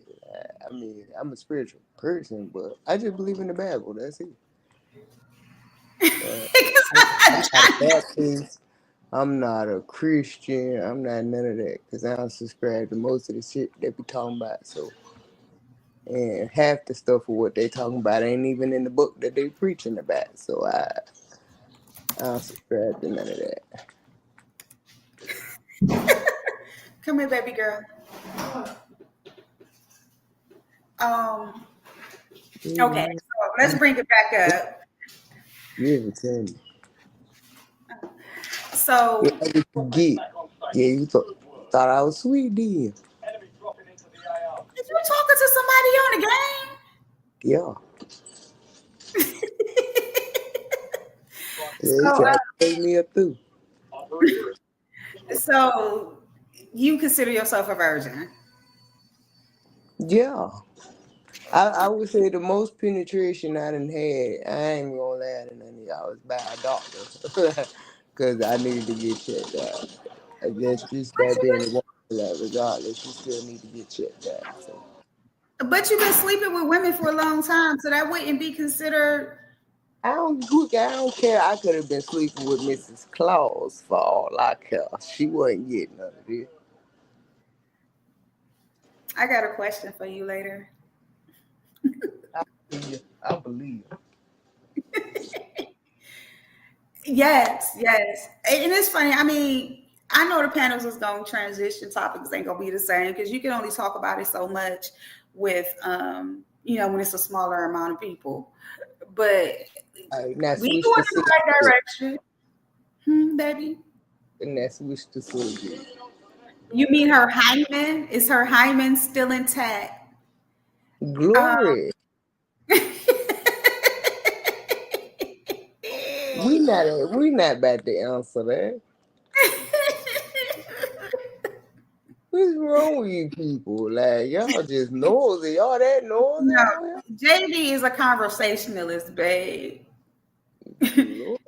I mean, I'm a spiritual person, but I just believe in the Bible. That's it. I'm not a Baptist. I'm not a Christian. I'm not none of that because I don't subscribe to most of the shit they be talking about. So, and half the stuff of what they talking about ain't even in the book that they preaching about. So I don't subscribe to none of that. Come here, baby girl. Okay, so let's bring it back up. You even tell me. So Yeah, what you get? Yeah, you thought I was sweet, did you? if you're talking to somebody on the Yeah. game, Yeah, you so tried to take me up through. so you consider yourself a virgin? Yeah. I would say the most penetration I done had, I ain't gonna lie to none of y'all, was by a doctor. Because I needed to get checked out. I guess just But that you being the one, like, regardless, you still need to get checked out. So. but you've been sleeping with women for a long time, so that wouldn't be considered. I don't care. I could have been sleeping with Mrs. Claus for all I care. She wasn't getting none of this. I got a question for you later. I believe. Yes, yes. And it's funny. I mean, I know the panels is going to transition topics ain't going to be the same because you can only talk about it so much with, when it's a smaller amount of people. But Now we switch going the in the right subject. direction, baby. And now switch the subject. You mean her hymen? Is her hymen still intact? Glory. We not about to answer that. What's wrong with you people? Like y'all just nosy. Y'all that nosy No, on here? JB is a conversationalist, babe. Lord.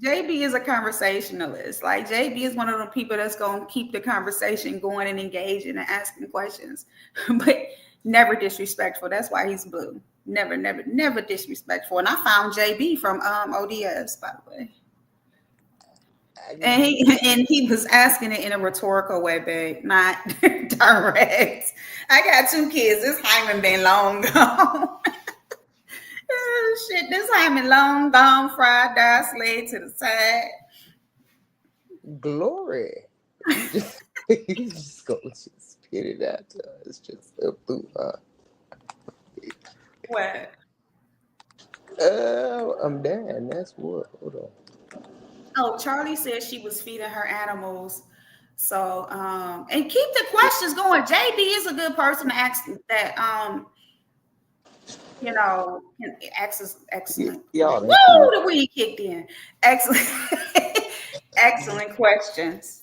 JB is a conversationalist. Like JB is one of the people that's gonna keep the conversation going and engaging and asking questions, but never disrespectful. That's why he's blue. Never, never, never disrespectful. And I found JB from ODS, by the way. And he was asking it in a rhetorical way, babe, not direct. I got 2 kids. This hymen been long gone. Oh, shit, this hymen long gone, fried, died, slayed to the side. Glory. You just go just spit it out to her. It's just up through her. What? I'm down. That's what. Hold on. Oh, Charlie said she was feeding her animals. So, and keep the questions going. JB is a good person to ask that, excellent. Y'all Woo, the weed kicked in. Excellent, excellent questions.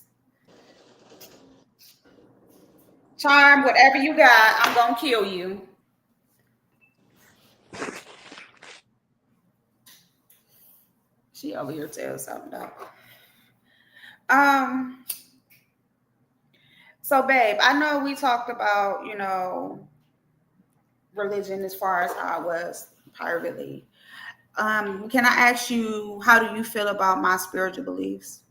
Charm, whatever you got, I'm gonna kill you. She over here tell something though. So babe, I know we talked about, religion as far as how I was privately. Can I ask you, how do you feel about my spiritual beliefs?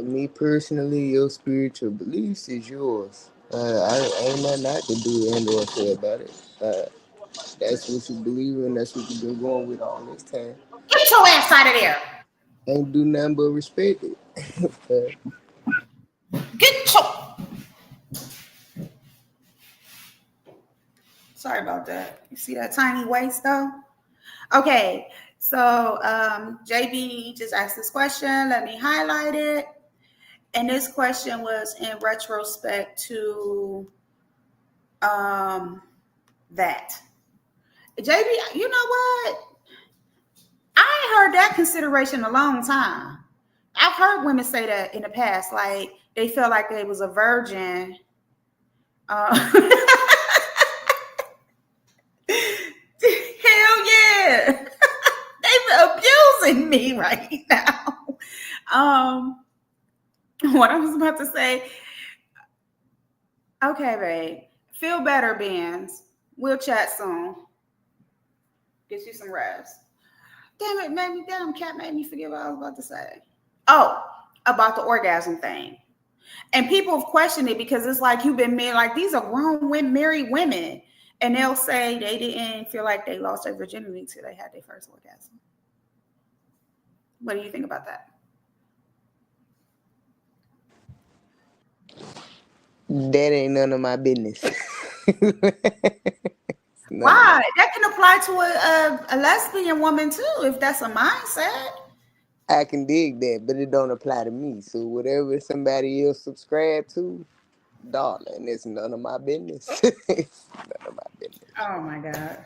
Me personally, your spiritual beliefs is yours. I ain't nothing I can do and or say about it. That's what you believe in. That's what you've been going with all this time. Get your ass out of there. Ain't do nothing but respect it. Get your. Sorry about that. You see that tiny waist though? Okay, so JB just asked this question. Let me highlight it. And this question was in retrospect to that. JB, you know what? I ain't heard that consideration in a long time. I've heard women say that in the past, like they felt like they was a virgin. Hell yeah. They've abusing me right now. What I was about to say. Okay, babe. Feel better, Benz. We'll chat soon. Get you some rest. Damn it, damn cat made me forget what I was about to say. Oh, about the orgasm thing. And people have questioned it because it's like you've been married, like these are grown women, married women, and they'll say they didn't feel like they lost their virginity until they had their first orgasm. What do you think about that? That ain't none of my business. Why? That can apply to a lesbian woman too, if that's a mindset. I can dig that, but it don't apply to me. So whatever somebody else subscribe to, darling, it's none of my business. It's none of my business. Oh my God.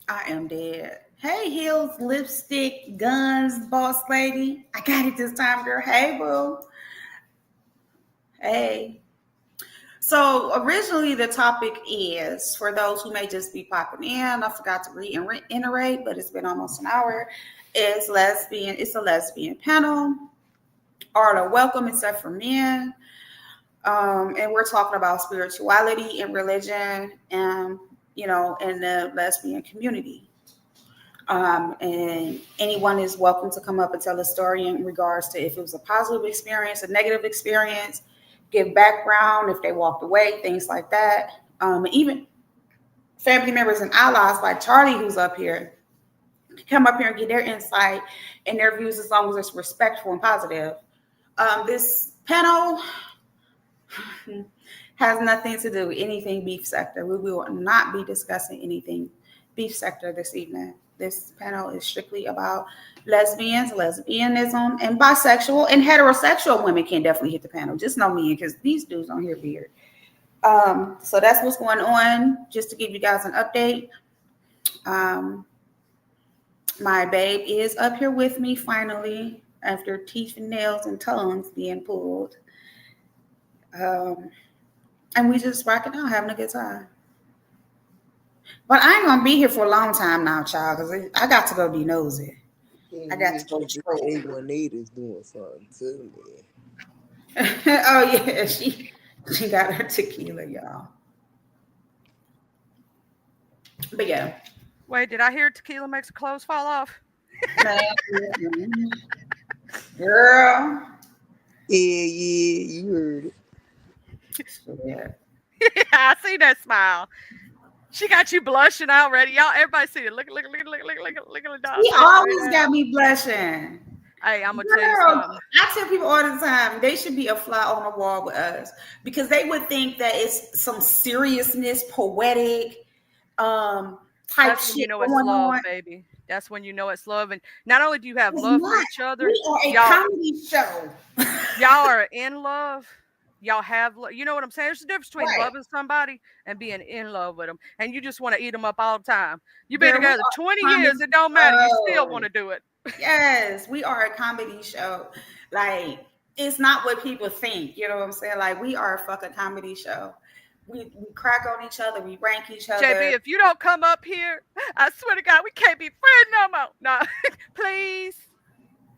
I am dead. Hey, heels, lipstick, guns, boss lady. I got it this time, girl. Hey, boo. Hey. So originally the topic is, for those who may just be popping in, I forgot to reiterate, but it's been almost an hour, is lesbian. It's a lesbian panel. All are welcome except for men. And we're talking about spirituality and religion and, in the lesbian community. And anyone is welcome to come up and tell a story in regards to if it was a positive experience, a negative experience, give background, if they walked away, things like that. Even family members and allies like Charlie, who's up here, come up here and get their insight and their views as long as it's respectful and positive. This panel has nothing to do with anything beef sector. We will not be discussing anything beef sector this evening. This panel is strictly about lesbians, lesbianism, and bisexual and heterosexual women can definitely hit the panel. Just no men, because these dudes on here weird. So that's what's going on. Just to give you guys an update. My babe is up here with me finally after teeth and nails and tongues being pulled. And we just rocking out, having a good time. But I ain't gonna be here for a long time now, child, because I got to go be nosy. I got to go troll. A18 is doing something to me. Oh yeah, she got her tequila, y'all. But yeah. Wait, did I hear tequila makes clothes fall off? Girl. Yeah, you heard it. Yeah. Yeah, I see that smile. She got you blushing already. Y'all, everybody see it. Look at the dog. He always got me blushing. Hey, I'm gonna tell you something. I tell people all the time they should be a fly on the wall with us because they would think that it's some seriousness, poetic, type That's shit when you know it's going love, on. baby. That's when you know it's love. And not only do you have It's love for not. each other, We are a y'all, comedy show. y'all are in love. Y'all have, you know what I'm saying? There's a difference between Right. loving somebody and being in love with them. And you just want to eat them up all the time. You've Girl, been we together are 20 comedy years. It don't matter. You still show. want to do it. Yes, we are a comedy show. Like, it's not what people think. You know what I'm saying? Like, we are a fucking comedy show. We crack on each other. We rank each other. JB, if you don't come up here, I swear to God, we can't be friends no more. No, please.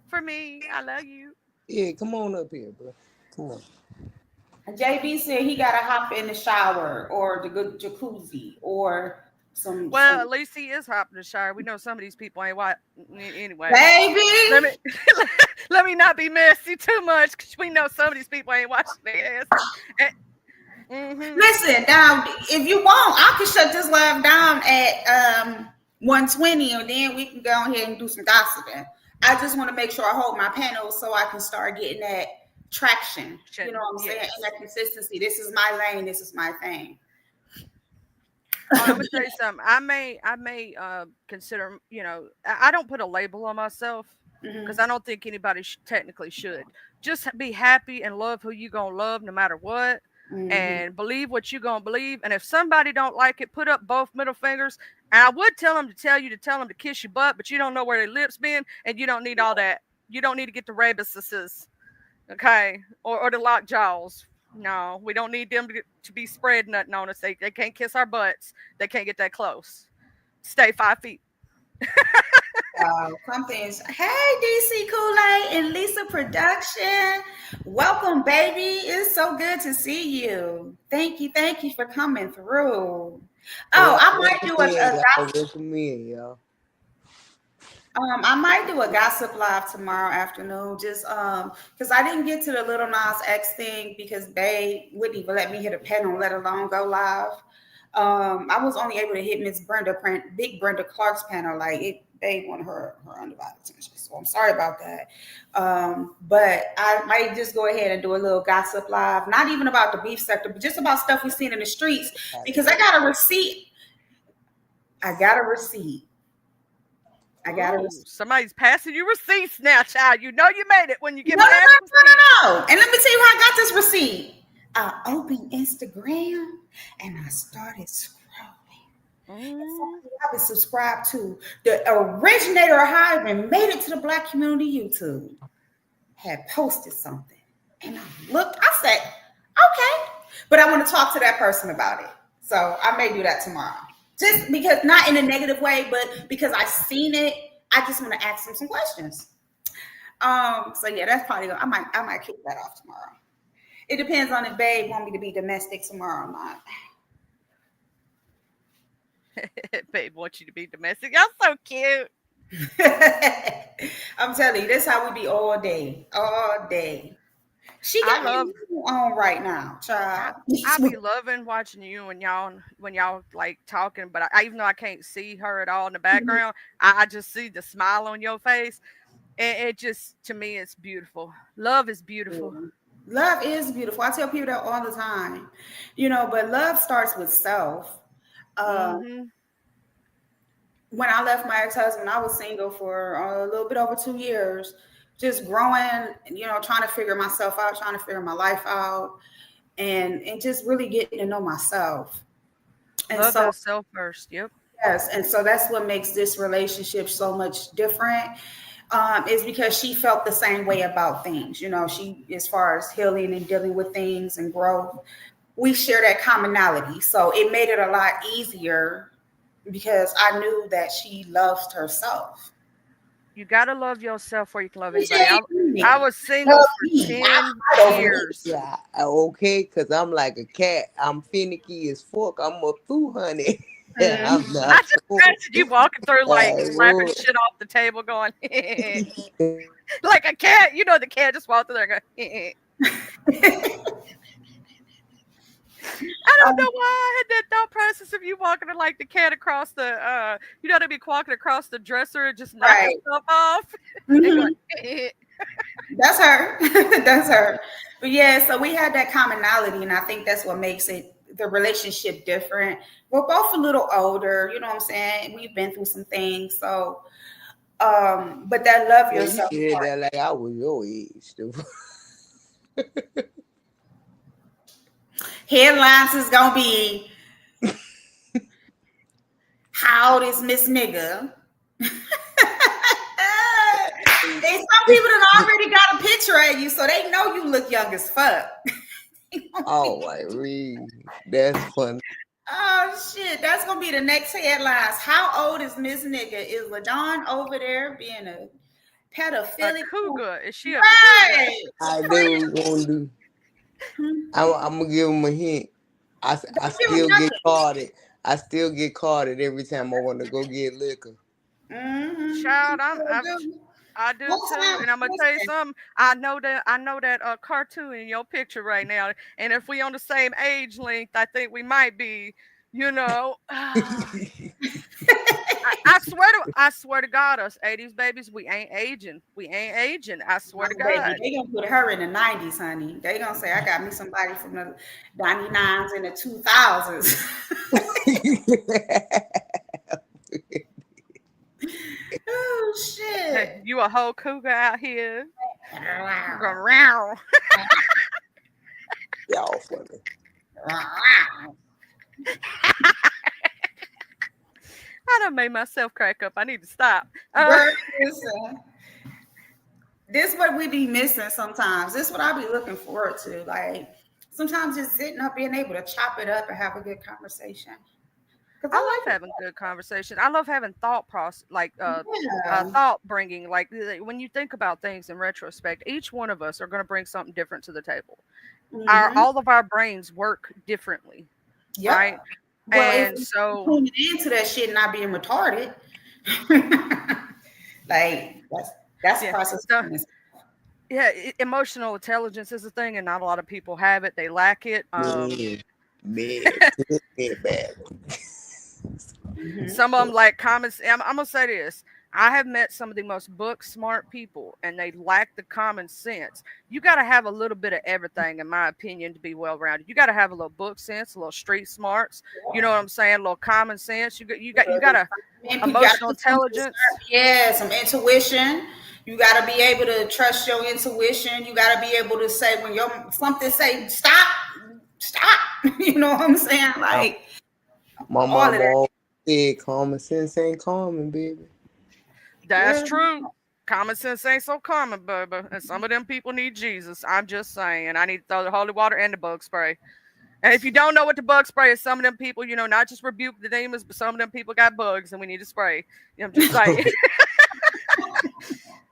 For me, I love you. Yeah, come on up here, bro. Come on. JB said he got to hop in the shower or the good jacuzzi or some. Well, at least he is hopping the shower. We know some of these people ain't white. Anyway, Baby. let me not be messy too much because we know some of these people ain't washing their ass. Listen, now, if you want, I can shut this live down at 1:20 and then we can go ahead and do some gossiping. I just want to make sure I hold my panel so I can start getting that traction. You know what I'm saying? And that consistency. This is my lane. This is my thing. I'm gonna tell you something. I may consider. I don't put a label on myself. Mm-hmm. because I don't think anybody technically should. Just be happy and love who you gonna love no matter what, Mm-hmm. and believe what you gonna believe. And if somebody don't like it, put up both middle fingers. And I would tell them to tell them to kiss your butt, but you don't know where their lips been, and you don't need all that. You don't need to get the rabises, okay, or the lock jaws. No, we don't need them to be spread nothing on us. They can't kiss our butts. They can't get that close. Stay 5 feet. Some things. Hey, DC Kool-Aid and Lisa Production. Welcome, baby. It's so good to see you. Thank you for coming through. Oh, I might do Welcome in, y'all. Welcome in, y'all. I might do a gossip live tomorrow afternoon, just because I didn't get to the Little Nas X thing because they wouldn't even let me hit a panel, let alone go live. I was only able to hit Miss Big Brenda Clark's panel, like they want her undivided attention. So I'm sorry about that. But I might just go ahead and do a little gossip live, not even about the beef sector, but just about stuff we've seen in the streets, because I got a receipt. I got a receipt. Somebody's passing you receipts now, child. You know you made it when you get no. passed. And let me tell you how I got this receipt. I opened Instagram and I started scrolling. I was subscribed to the originator of how I even made it to the Black community YouTube. Had posted something. And I looked, I said, okay. But I want to talk to that person about it. So I may do that tomorrow. Just because, not in a negative way, but because I've seen it, I just want to ask them some questions. So yeah, that's probably I might kick that off tomorrow. It depends on if Babe want me to be domestic tomorrow or not. Babe wants you to be domestic. Y'all so cute. I'm telling you, that's how we be all day. All day. She got me on right now, child. I be loving watching you when y'all like talking, but even though I can't see her at all in the background, I just see the smile on your face, and it just, to me, it's beautiful. Love is beautiful. Love is beautiful. I tell people that all the time, but love starts with self. When I left my ex-husband, I was single for a little bit over 2 years, just growing, trying to figure myself out, trying to figure my life out, and just really getting to know myself. And love yourself first. Yep. Yes, and so that's what makes this relationship so much different. Is because she felt the same way about things. She, as far as healing and dealing with things and growth, we share that commonality. So it made it a lot easier because I knew that she loves herself. You gotta love yourself before you can love anybody. I was single for 10 years. Yeah, okay, because I'm like a cat. I'm finicky as fuck. I'm up through, honey. I just imagine you walking through like slapping shit off the table, going like a cat. The cat just walked through there and go. I don't know why I had that thought process of you walking like the cat across the they'd be walking across the dresser and just knocking stuff off. That's her. That's her. But yeah, so we had that commonality, and I think that's what makes the relationship different. We're both a little older, you know what I'm saying? We've been through some things, so but that love yourself. You said that like I was your age, too. Headlines is gonna be, how old is Miss Nigga? Some people that already got a picture of you, so they know you look young as fuck. Oh my read. That's funny. Oh shit, that's gonna be the next headlines. How old is Miss Nigga? Is LaDawn over there being a pedophilic? A cougar? Is she a cougar? I knew we gonna do. I'm gonna give him a hint. I still get carded. I still get carded every time I want to go get liquor. Child, I do too, and I'm gonna tell you something. I know that cartoon in your picture right now, and if we on the same age length, I think we might be. I swear to God, us 80s babies, we ain't aging. I swear to God. They gonna put her in the 90s, honey. They gonna say I got me somebody from the 99s and the 2000s. Oh shit. You a whole cougar out here. Wow. Growl. Y'all funny. I done made myself crack up. I need to stop. Girl, listen. This what we be missing sometimes. This what I be looking forward to. Like sometimes just sitting up, being able to chop it up and have a good conversation. Cause I I love having good conversation. I love having thought process, like yeah. thought bringing. Like when you think about things in retrospect, each one of us are going to bring something different to the table. Mhm. All of our brains work differently, Yep. right? Well, if And we so, tuning into that shit and not being retarded, like that's yeah, process. so yeah, emotional intelligence is a thing, and not a lot of people have it. They lack it. Man, man, good and bad. Mhm. Some of them like comments. I'm gonna say this. I have met some of the most book smart people, and they lack the common sense. You got to have a little bit of everything, in my opinion, to be well rounded. You got to have a little book sense, a little street smarts. You know what I'm saying? A little common sense. You got a And you got emotional to intelligence. yeah, some intuition. You got to be able to trust your intuition. You got to be able to say when your something say stop, stop. You know what I'm saying? My, Like my all of mama that. always said common sense ain't common, baby. That's Yeah. true. Common sense ain't so common, baby. And some of them people need Jesus. I'm just saying. I need to throw the holy water and the bug spray. And if you don't know what the bug spray is, some of them people, not just rebuke the demons, but some of them people got bugs and we need to spray. I'm just saying.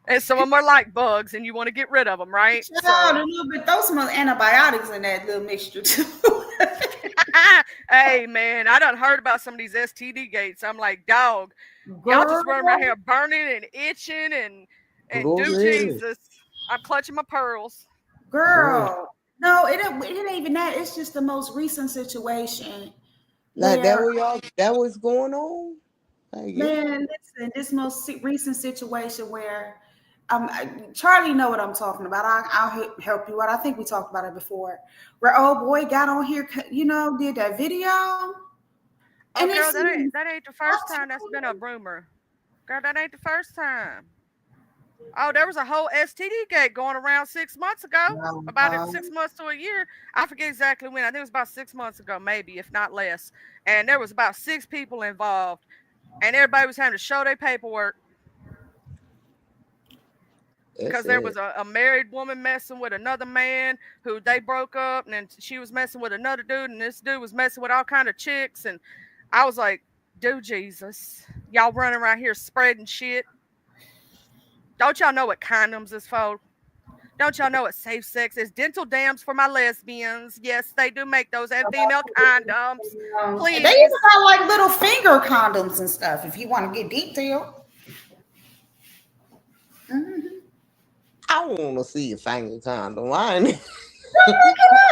And some of them are like bugs and you want to get rid of them, right? Child, a So, little bit. Throw some antibiotics in that little mixture too. hey, man, I done heard about some of these STD gates. I'm like, dog, y'all Girl, just running around here burning and itching and Go do ahead. Jesus. I'm clutching my pearls. Go ahead. girl. No, it ain't even that. It's just the most recent situation Like that where, what y'all that was going on? Like yeah. man, listen, this most recent situation where, Charlie know what I'm talking about. I'll help you out. I think we talked about it before. Where old boy got on here, did that video, Oh, and girl, it's that ain't the first time that's been a rumor. Girl, that ain't the first time. Oh, there was a whole STD gate going around 6 months ago. About it 6 months to a year. I forget exactly when. I think it was about 6 months ago, maybe, if not less. And there was about 6 people involved. And everybody was having to show their paperwork That's because there was it. a married woman messing with another man who they broke up, and then she was messing with another dude, and this dude was messing with all kind of chicks. And I was like, dude, Jesus, y'all running around here spreading shit. Don't y'all know what condoms is for? Don't y'all know what safe sex is? Dental dams for my lesbians. Yes, they do make those, and female condoms. they even Please. got like little finger condoms and stuff. If you want to get detailed. Mhm. I wanna see a finger condom. I ain't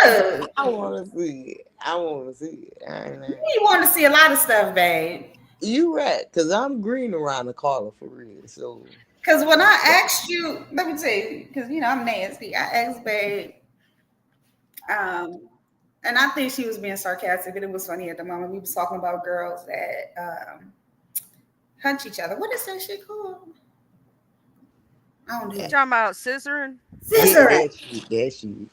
Good. I wanna see it. I wanna see it. I ain't lying. You want to see a lot of stuff, babe. You right, cause I'm green around the collar for real. So Because when I asked you, let me tell you, because I'm nasty. I asked babe, um, and I think she was being sarcastic, but it was funny at the moment. We was talking about girls that hunch each other. What is that shit called? I don't do You that. talking about scissoring? yeah, Scissor. that shit.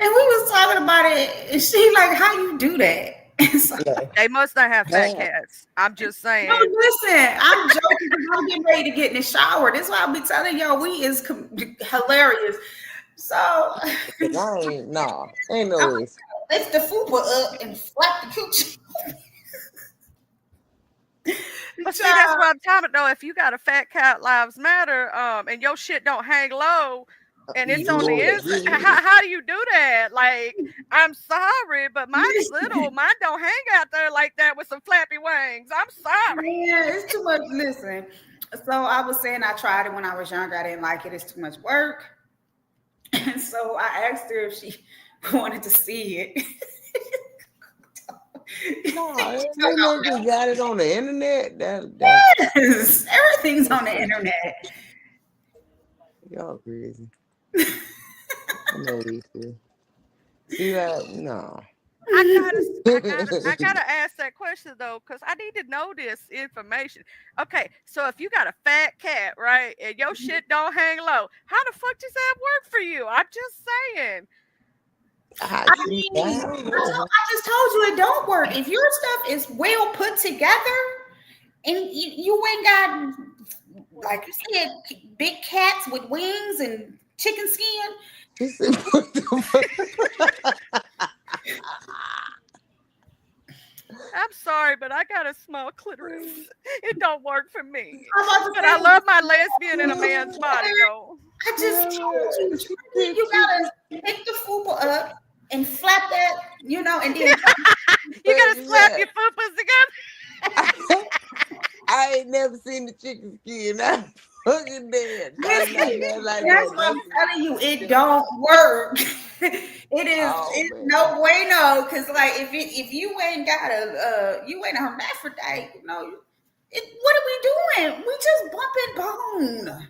And we was talking about it, and she like, how you do that? And so, Yeah. They must not have fat Half. cats. I'm just no, saying. listen, I'm joking because I'm getting ready to get in the shower. This is why I'll be telling y'all we is hilarious. So Cause I ain't ain't no I'm way. lift the fupa up and flap the coochie. But see, that's Child, what I'm talking about. Though, if you got a fat cat lives matter, and your shit don't hang low, and it's You on the know that inside, really. how do you do that? Like, I'm sorry, but mine's little. listen, Mine don't hang out there like that with some flappy wings. I'm sorry. yeah, it's too much. Listen, so I was saying I tried it when I was younger. I didn't like it. It's too much work. And so I asked her if she wanted to see it. No, She they told must me have got it on the internet. That's yes, everything's on that's the crazy. internet. Y'all crazy. I know this shit. See that? No. I gotta ask that question though, because I need to know this information. Okay, so if you got a fat cat, right, and your shit don't hang low, how the fuck does that work for you? I'm just saying. I I see. mean, I just told you it don't work. If your stuff is well put together and you ain't got, like you said, big cats with wings and chicken skin. She said, "What the fuck?" I'm sorry, but I got a small clitoris. It don't work for me. I'm about to But say, I love my lesbian in a man's body though. I just told you, you gotta pick the fupa up and flap that, and then You gotta slap your fupas together. I ain't never seen the chicken skin. I'm fucking dead. Listen, Like that's what I'm telling you. It don't work. It's man. no bueno. Cause like if you ain't got you ain't a hermaphrodite, what are we doing? We just bumping bone.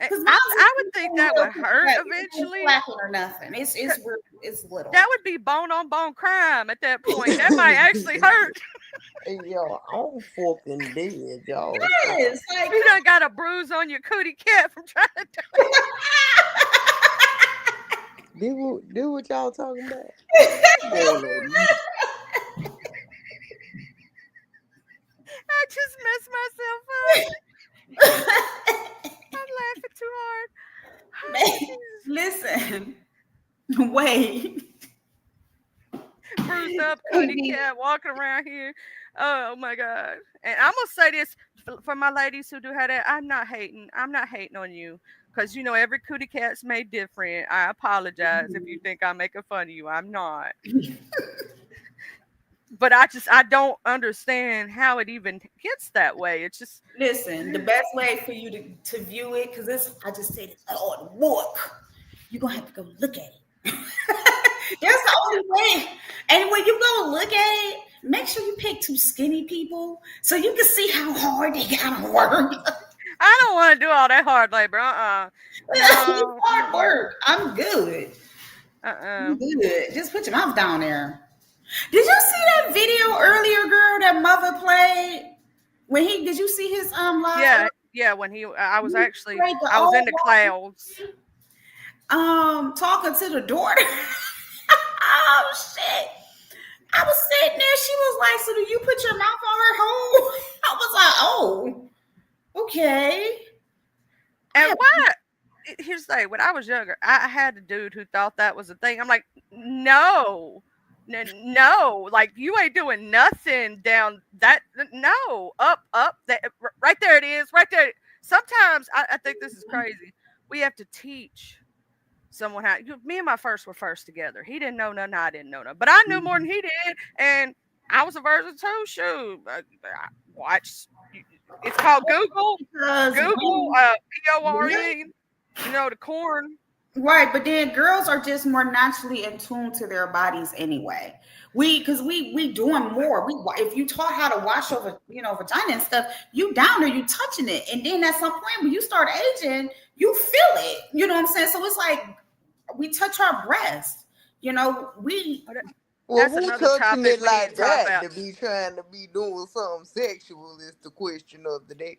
I would think that would hurt eventually. Flapping or nothing. It's little. That would be bone on bone crime at that point. That might actually hurt. Hey, yo, I'm fucking dead, y'all. Yes, like, You done got a bruise on your cootie cat from trying to do it. Do what y'all talking about? I just messed myself up. I'm laughing too hard. Listen, wait. Bruised up cootie cat walking around here. Oh my god! And I'm gonna say this for my ladies who do have that. I'm not hating. I'm not hating on you because every cootie cat's made different. I apologize if you think I'm making fun of you. I'm not. But I don't understand how it even gets that way. It's just Listen. The best way for you to view it, because I just said it's hard work. You're gonna have to go look at it. That's the only way. And when you go look at it, make sure you pick two skinny people so you can see how hard they gotta work. I don't want to do all that hard labor. No. It's hard work. I'm good. Uh-uh. Good. Just put your mouth down there. Did you see that video earlier, girl? That mother played did you see his live? Yeah. When I was actually played the I was in old the clouds. Talking to the daughter. Oh shit! I was sitting there. She was like, "So do you put your mouth on her hole?" I was like, "Oh, okay." And why? Here's the thing. When I was younger, I had a dude who thought that was a thing. I'm like, no, like you ain't doing nothing down that. No, up, that, right there it is, right there. Sometimes I think this is crazy. We have to teach someone how. Me and my first were first together. He didn't know nothing. I didn't know nothing, but I knew more than he did, and I was a virgin too. Shoot, I watched. It's called Google. Google PORN. The corn. Right, but then girls are just more naturally in tune to their bodies anyway. Because we doing more. If you taught how to wash over, vagina and stuff, you down there, you touching it, and then at some point when you start aging, you feel it. You know what I'm saying? So it's like we touch our breast. We. Well, That's who another touching topic it we like need to talk that about. to be trying to be doing something sexual is the question of the day.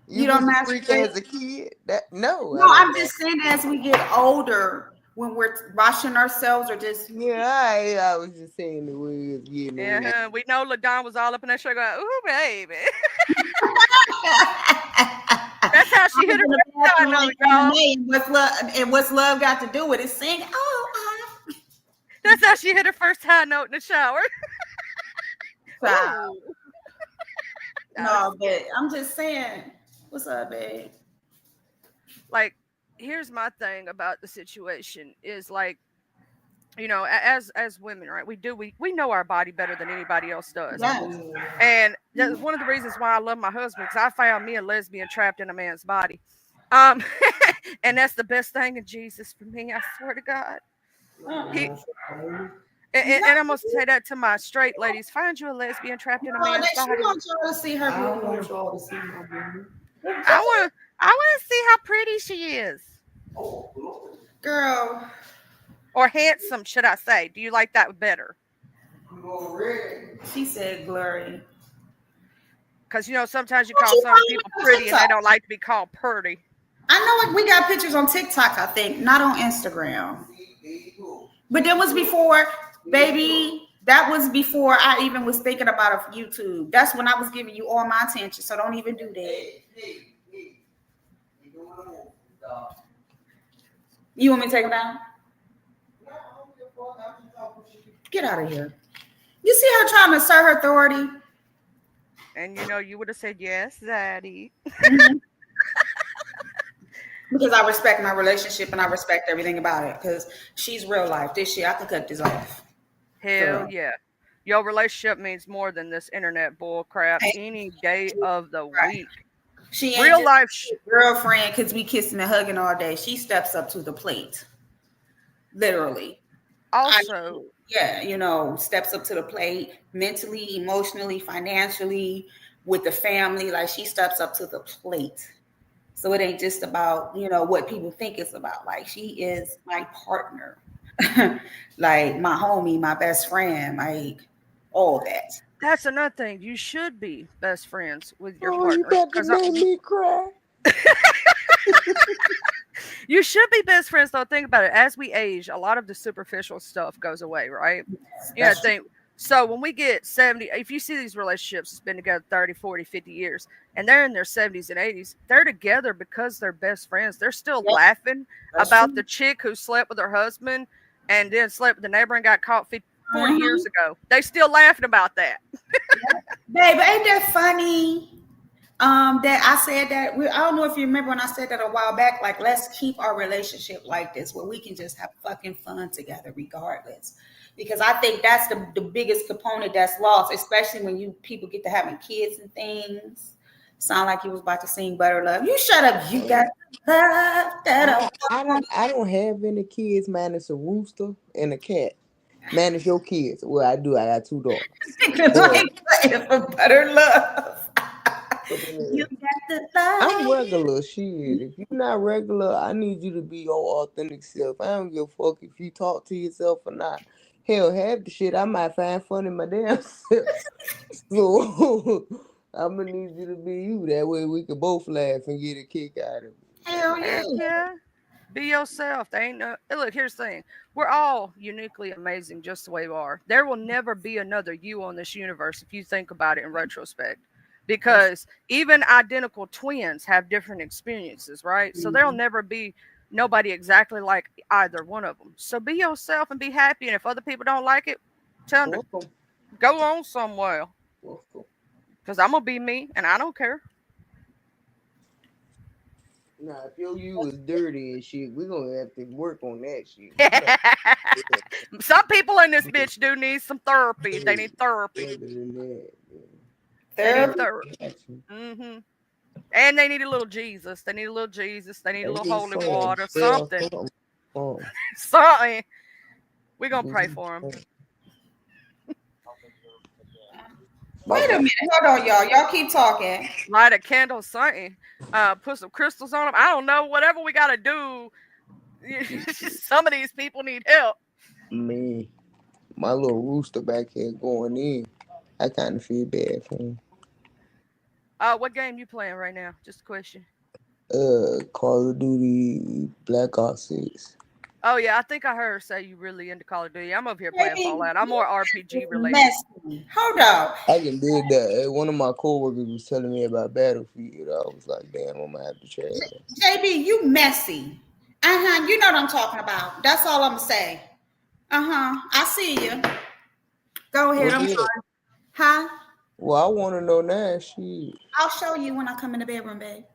You You don't was a freak masturbate? as a kid? No, No, I I'm don't. just saying as we get older, when we're washing ourselves or just Yeah, I was just saying the way it's getting older. Yeah, we know LaDon was all up in that show going, ooh, baby. That's how she hit her first high note, y'all. What's love got to do with it? Sing, That's how she hit her first high note in the shower. Wow. Ooh. No, but I'm just saying, what's up, babe? Like, here's my thing about the situation is like, as women, right? We know our body better than anybody else does. Yes. And that's one of the reasons why I love my husband, because I found me a lesbian trapped in a man's body. And that's the best thing in Jesus for me, I swear to God. And I'm gonna say that to my straight ladies: find you a lesbian trapped in a man's body. She wants y'all to see her. I don't want y'all to see my baby. I want to see how pretty she is. Oh, Lord. Girl, Or handsome, should I say? Do you like that better? You go red. She said blurry. Because sometimes you What call you some find people on pretty and TikTok? they don't like to be called pretty. I know we got pictures on TikTok, I think, not on Instagram. See, there you go. But that was before, baby. That was before I even was thinking about a YouTube. That's when I was giving you all my attention. So don't even do that. Hey. You doing a move. Stop. You want me to take it down? No, I don't give a fuck. I'm just talking shit. Get out of here. You see her trying to assert her authority? And you would have said yes, Zaddy. Because I respect my relationship and I respect everything about it. Because she's real life. This shit, I could cut this off. Hell Girl. yeah. Your relationship means more than this internet bull crap any day of the week. She ain't Real just life a girlfriend because we kissing and hugging all day. She steps up to the plate. Literally. also, Steps up to the plate mentally, emotionally, financially, with the family. Like she steps up to the plate. So it ain't just about, what people think it's about. Like she is my partner, like my homie, my best friend, like all that. that's another thing. You should be best friends with your Oh, you partner. about to make me cry. You should be best friends, though. Think about it. As we age, a lot of the superficial stuff goes away, right? That's Think. So when we get 70, if you see these relationships that's been together 30, 40, 50 years, and they're in their 70s and 80s, they're together because they're best friends. They're still Yep. laughing That's about true. the chick who slept with her husband and then slept with the neighbor and got caught 40 years ago. They still laughing about that. Babe, ain't that funny? That I said that I don't know if you remember when I said that a while back. Like, let's keep our relationship like this, where we can just have fucking fun together, regardless. Because I think that's the biggest component that's lost, especially when you people get to having kids and things. Sound like you was about to sing "Butter Love." You shut up. You got love that I don't have any kids minus a rooster and a cat. Minus your kids. Well, I do. I got 2 daughters. because I ain't playing for Butter Love. You got the I'm love. regular. Shit. If you're not regular, I need you to be your authentic self. I don't give a fuck if you talk to yourself or not. Hell, half the shit I might find funny my damn self. So I'm gonna need you to be you. That way we can both laugh and get a kick out of it. Hell yeah. Heck yeah. Be yourself. They ain't no. Look, here's the thing. We're all uniquely amazing just the way we are. There will never be another you on this universe if you think about it in retrospect. Because even identical twins have different experiences, right? So there'll never be nobody exactly like either one of them. So be yourself and be happy. And if other people don't like it, tell them to Welcome. go on somewhere. Welcome. Because I'm going to be me and I don't care. Nah, if your you is dirty and shit, we're gonna have to work on that shit. Some people in this bitch do need some therapy. They need therapy. Other than that, They need Therapy. therapy. Mm-hmm. And they need a little Jesus. They need a little Jesus. They need a little holy water. Something. Something. We're going to pray for them. Wait a minute. Hold on, y'all. Y'all keep talking. Light a candle, something. Put some crystals on them. I don't know. Whatever we got to do. Some of these people need help. Man, my little rooster back here going in. I kind of feel bad for him. What game you playing right now? Just a question. Call of Duty Black Ops 6. Oh yeah, I think I heard her say you really into Call of Duty. I'm over here playing Fallout. I'm more RPG related. Messy. Hold on. I can dig that. One of my coworkers was telling me about Battlefield. I was like, damn, I'm gonna have to try it. JB, you messy. You know what I'm talking about. That's all I'm gonna say. I see you. Go ahead. I'm sorry. Huh? Well, I want to know now. Shit. I'll show you when I come in the bedroom, babe.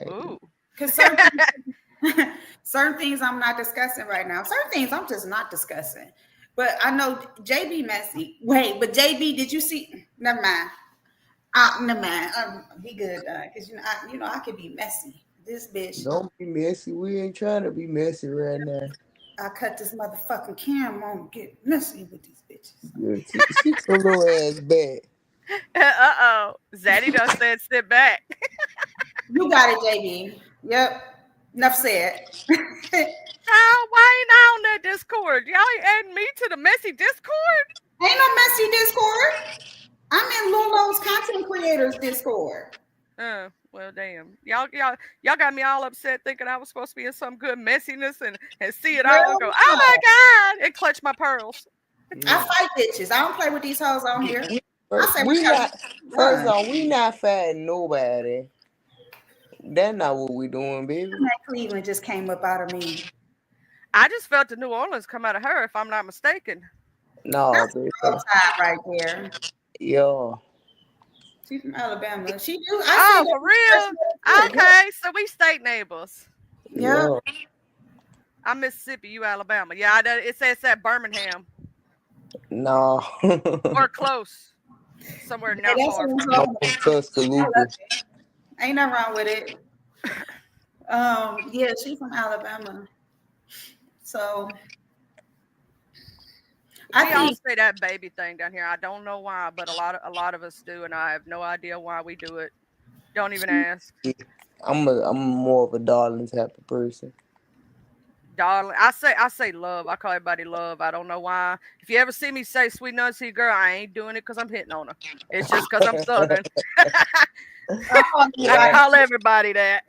Ooh. Because certain things I'm not discussing right now. Certain things I'm just not discussing. But I know JB messy. Wait, but JB, did you see? Never mind. Never mind. He good, because I could be messy. This bitch. Don't be messy. We ain't trying to be messy right now. I cut this motherfucking camera on and get messy with these bitches. Yeah, sit your little ass back. Uh-oh. Zaddy done said sit back. You got it, JB. Yep. Enough said. y'all? Why ain't I on that Discord? Y'all ain't adding me to the messy Discord? Ain't no messy Discord. I'm in Lolo's content creators Discord. Well, damn. Y'all got me all upset thinking I was supposed to be in some good messiness and see it all and Girl, go, oh my God, and clutch my pearls. I Yeah. fight bitches. I don't play with these hoes on here. I say what We y'all not first done. off, we not fighting nobody. That's not what we doing, baby. That Cleveland just came up out of me. I just felt the New Orleans come out of her, if I'm not mistaken. No, That's a baby. tide right there. Yo, She's from Alabama. She do. I said Oh, for real? that. Okay, so we state neighbors. Yeah. yo, I'm Mississippi, you Alabama. Yeah, it says that Birmingham no. or close, somewhere Hey, not that's far what I'm from I'm me. talking from about. I love Tuscaloosa. it. Ain't nothing wrong with it. Yeah, she's from Alabama. So I We all think say that baby thing down here. I don't know why, but a lot of us do, and I have no idea why we do it. Don't even ask. I'm more of a darling type of person. Darling, I say love. I call everybody love. I don't know why. If you ever see me say sweet nutsy girl, I ain't doing it because I'm hitting on her. It's just because I'm southern. I call I everybody. Right. call everybody that.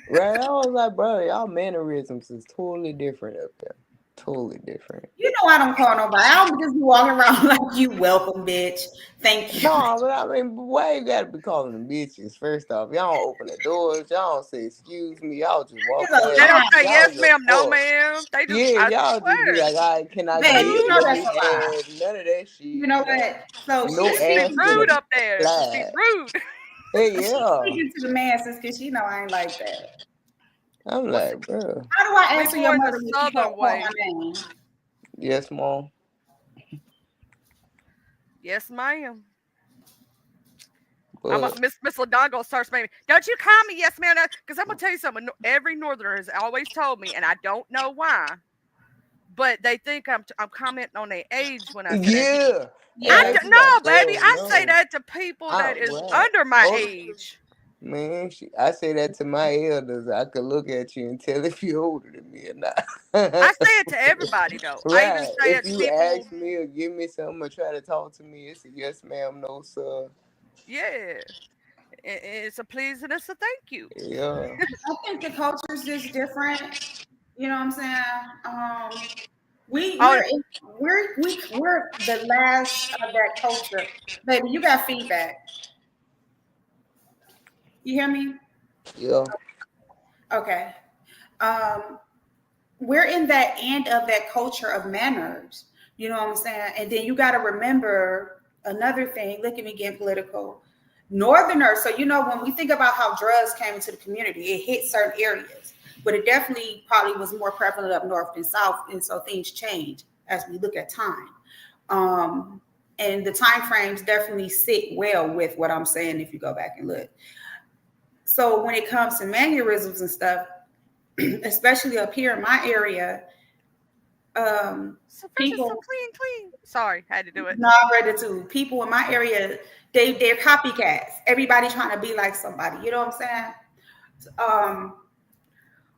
Right. I was like, bro, y'all mannerisms is totally different up there. Totally different. You know I don't call nobody. I don't just be walking around like you welcome, bitch. Thank you. No, but I mean, why you gotta be calling them bitches? First off, y'all don't open the doors. Y'all don't say excuse me. Y'all just walk It's a They past. don't lie. say Y'all yes, give ma'am, a no, fuck. ma'am. They just, Yeah, I y'all just be swear, like, all right, can I Babe, get you rude. know let that's me a lie. add none of that You shit. know No, what? So no Just be she's asking rude to up there. Just be slide. rude. Hey, yeah. speaking to the masses because she know I ain't like that. I'm Well, see, like, bro, How do I we answer your more the mother when she southern call my way. name? yes, mom. Yes, ma'am. But Miss Ladongo starts maybe. Don't you call me yes, ma'am? Because I'm gonna tell you something. Every northerner has always told me, and I don't know why, but they think I'm commenting on their age when I say that. yeah, and Yeah. I be like, No, baby. bro, I say no. that to people I that is right. under my Oh age. man, I say that to my elders. I could look at you and tell if you're older than me or not. I say it to everybody though. I even Right. say If it to you people. ask me or give me something or try to talk to me, it's a yes, ma'am, no, sir. Yeah, it's a please and it's a thank you. Yeah. I think the culture is just different. You know what I'm saying? We Oh, we're in, we're the last of that culture. Baby, you got feedback. You hear me? Yeah. Okay. Um, we're in that end of that culture of manners. You know what I'm saying? And then you got to remember another thing. Look at me getting political. Northerners. So you know when we think about how drugs came into the community, it hit certain areas, but it definitely probably was more prevalent up north than south, and so things change as we look at time. Um, and the time frames definitely sit well with what I'm saying if you go back and look. So when it comes to mannerisms and stuff, especially up here in my area, so fresh is so people clean, clean. Sorry, had to do it. not ready to people in my area, they're copycats. Everybody trying to be like somebody. You know what I'm saying? Um,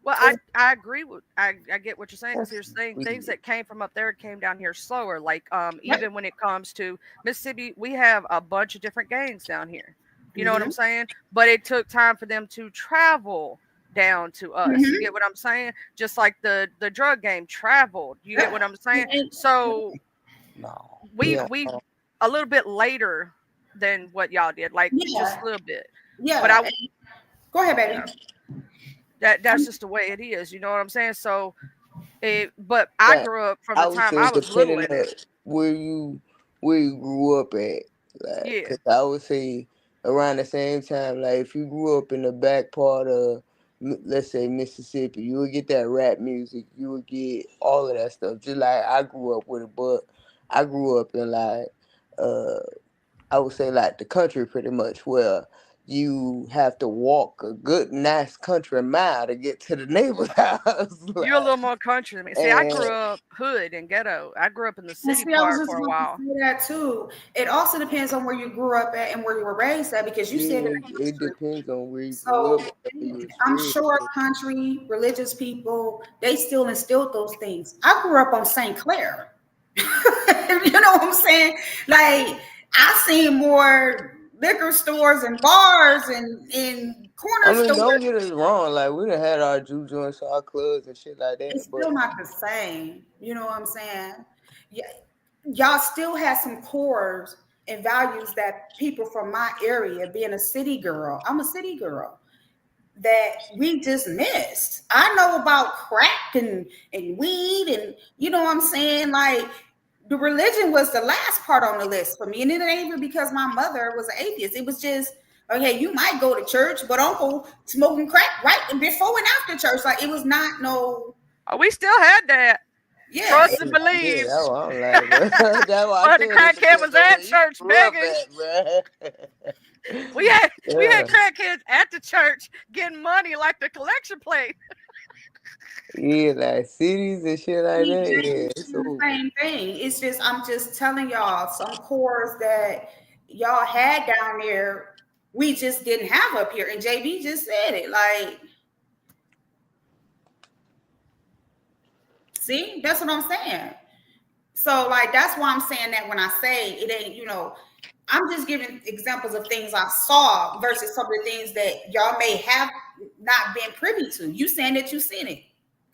Well, I it's, I agree with I get what you're saying because here's the thing: things We- that came from up there came down here slower. Like yep. even when it comes to Mississippi, we have a bunch of different gangs down here. You know what I'm Hmm. saying? But it took time for them to travel down to us. You Hmm. get what I'm saying? Just like the drug game traveled. You get what Yep. I'm saying? And- So No. we Yeah. we a little bit later than what y'all did, like just yeah, a little bit. But yeah. I Go ahead, you know baby. that's I'm, just the way it is. You know what I'm saying? So but I But grew up from I the would time say I was little depending in on it. where you grew up at, like, Yeah. cause I would say around the same time, like if you grew up in the back part of, let's say Mississippi, you would get that rap music, you would get all of that stuff. Just like I grew up with it, but I grew up in like, uh, I would say like the country pretty much, where you have to walk a good nice country mile to get to the neighbor's house. You're a Like, little more country than me. See, I and grew up hood and ghetto. I grew up in the And city see, I was part just for a about to while. say that too. It also depends on where you grew up at and where you were raised at, because you said in yeah, the it country. depends on where you grew up So at for your I'm experience. sure country, religious people, they still instilled those things. I grew up on St. Clair. You know what I'm saying? Like, I seen more liquor stores and bars and I corner mean, stores. don't get us wrong. Like, we done had our juke joints, our clubs, and shit like that. It's But still not the same. You know what I'm saying? Yeah, y'all still have some cores and values that people from my area, being a city girl, I'm a city girl, that we just missed. I know about crack and weed, and you know what I'm saying? Like, the religion was the last part on the list for me. And it ain't even because my mother was an atheist. It was just, okay, you might go to church, but uncle smoking crack right before and after church. Like, it was not no, Oh, we still had that. yeah, Trust and yeah, believe. that's what I'm like, bro. That's why I But the said it crackhead depends was on at where you church grew up begging. at, bro. We had Yeah, crackheads at the church getting money like the collection plate. yeah, like cities and shit like see, that. JB Yeah, saying it's the over. same thing. It's just, I'm just telling y'all some cores that y'all had down there, we just didn't have up here. And JB just said it. Like, see, that's what I'm saying. So, like, that's why I'm saying that when I say it ain't, I'm just giving examples of things I saw versus some of the things that y'all may have not been privy to. You saying that you seen it.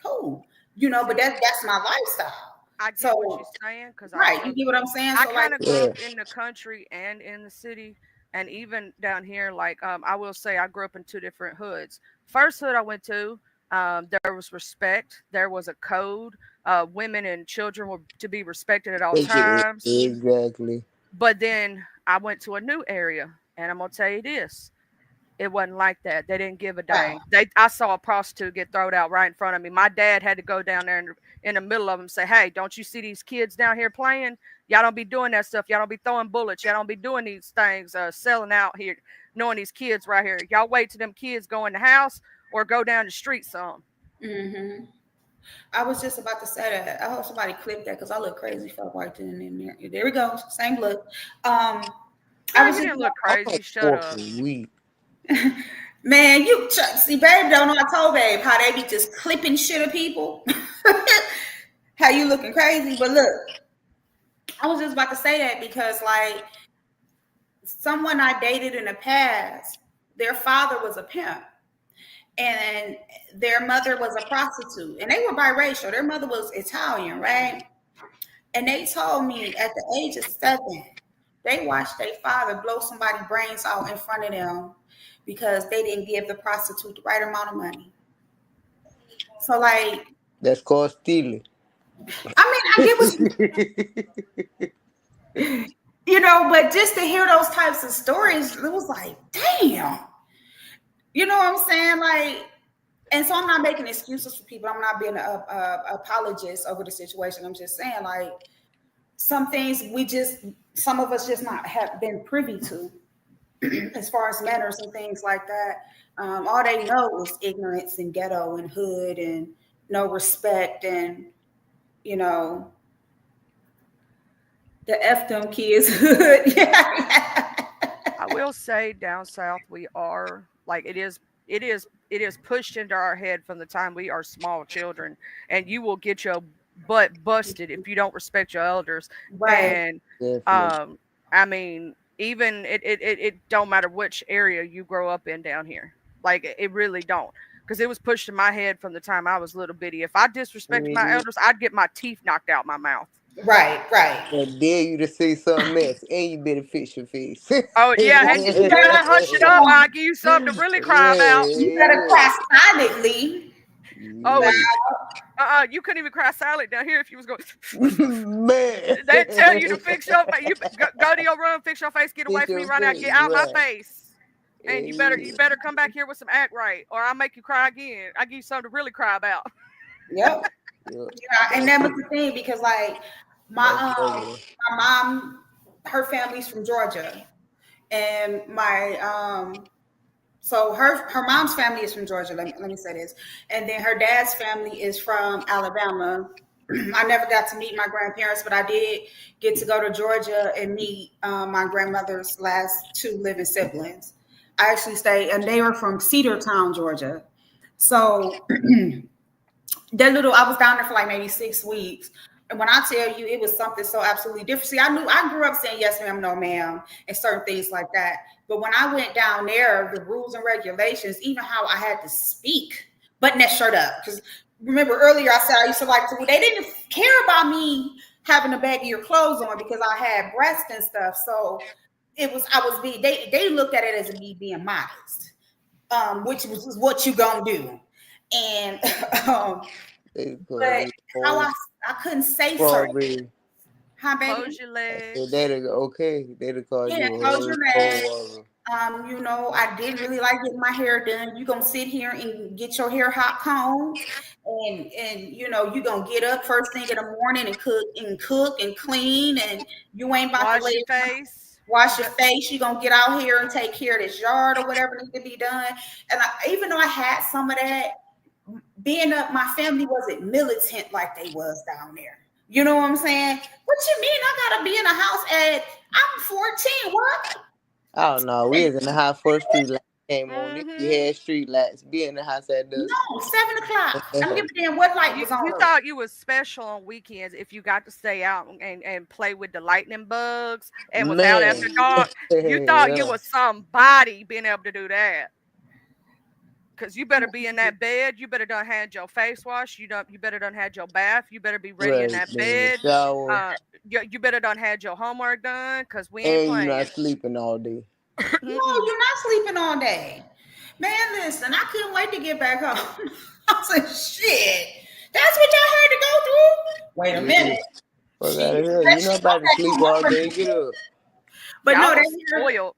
Cool. But See, that's my lifestyle. I get what So, you're saying because I right, you grew up. get what I'm saying? I So, like, kind of grew Yeah, up in the country and in the city, and even down here. Like, I will say, I grew up in two different hoods. First hood I went to, there was respect. There was a code. Women and children were to be respected at all times. exactly. But then I went to a new area, and I'm gonna tell you this: it wasn't like that. They didn't give a right. dang. I saw a prostitute get thrown out right in front of me. My dad had to go down there in the middle of them and say, "Hey, don't you see these kids down here playing? Y'all don't be doing that stuff. Y'all don't be throwing bullets. Y'all don't be doing these things, selling out here, knowing these kids right here. Y'all wait till them kids go in the house or go down the street some." Hmm. I was just about to say that. I hope somebody clipped that because I look crazy for white in there. There we go. Same look. Um, I Girl, was you just didn't look I'm crazy. not Shut up. smoking weed. Man, see, babe, don't know. I told babe how they be just clipping shit of people. How you looking crazy? But look, I was just about to say that because, like, someone I dated in the past, their father was a pimp and their mother was a prostitute, and they were biracial. Their mother was Italian, right? And they told me at the age of 7, they watched their father blow somebody's brains out in front of them because they didn't give the prostitute the right amount of money. So, like, That's called stealing. I mean, I get what but just to hear those types of stories, it was like, damn. You know what I'm saying? Like, and so I'm not making excuses for people. I'm not being a apologist over the situation. I'm just saying, like, some things some of us just not have been privy to as far as manners and things like that. All they know is ignorance and ghetto and hood and no respect and, you know, the F them kids hood. Yeah. I will say down south we are like it is pushed into our head from the time we are small children, and you will get your butt busted if you don't respect your elders. Right. And Definitely. um I mean, even it don't matter which area you grow up in down here. Like it really don't. Because it was pushed in my head from the time I was little bitty. If I disrespected my Mhm. elders, I'd get my teeth knocked out my mouth. Right. Right. I dare you to say something else, and you better fix your face. Oh yeah, and And you better hush it up. I'll give you something to really cry about. you better Yeah, cry silently. Oh, Now, well, you couldn't even cry silent down here if you was going. man. They tell you to fix your face. You go to your room, fix your face, get away Fix from me your right now, get face, out my right? face, and you Yeah, better come back here with some act right, or I'll make you cry again. I give you something to really cry about. yep. yeah. Yeah, and That's that was the thing because, like, my that's regular. my mom, her family's from Georgia, and my So her mom's family is from Georgia. Let me say this, and then her dad's family is from Alabama. I never got to meet my grandparents, but I did get to go to Georgia and meet my grandmother's last two living siblings. I actually stayed, and they were from Cedartown, Georgia. So that little, I was down there for like maybe 6 weeks. And when I tell you it was something so absolutely different, see, I grew up saying yes, ma'am, no, ma'am, and certain things like that. But when I went down there, the rules and regulations, even how I had to speak, button that shirt up. Because remember earlier I said I used to like to, they didn't care about me having a bag of your clothes on because I had breasts and stuff. So I was being, they looked at it as me being modest, which was what you gonna do. And They call but you how old I couldn't say certain, strawberry. huh, baby? Close your I said legs. that'll okay. That'll call Yeah, you a close whole your legs. cold I didn't really like getting my hair done. You're gonna sit here and get your hair hot combed, and you're gonna get up first thing in the morning and cook and clean, and you ain't about to Wash lay your face. wash your face. You're gonna get out here and take care of this yard or whatever needs to be done. And even though I had some of that, being up, my family wasn't militant like they was down there. You know what I'm saying? What you mean? I gotta be in a house at I'm 14. What? I don't know. We was in the house for street lights came on. If you Mm-hmm. had street lights, be in the house at dusk. No, 7 o'clock. I don't give a damn what light was You on. thought you was special on weekends if you got to stay out and play with the lightning bugs and was out Man. after dark. You thought you Yeah. was somebody being able to do that. Cause you better be in that bed. You better done had your face wash. You better done had your bath. You better be ready in Right. that Then the bed. shower. You better done had your homework done. Cause we ain't And you playing. not sleeping all day. No, Mm-mm. you're not sleeping all day. Man, listen, I couldn't wait to get back home. I was like, shit, that's what y'all had to go through? Wait a Yeah. minute. Fuck out She, of here. You not about to okay, sleep all day. Get up. but no, Y'all that was hair, spoiled.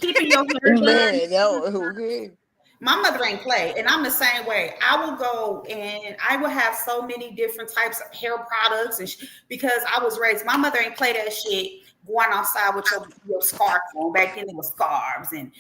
keeping your hair done. Man, that was okay. My mother ain't play, and I'm the same way. I will go and I will have so many different types of hair products, and because I was raised, my mother ain't play that shit. Going outside with your scarf on. Back then it was scarves, and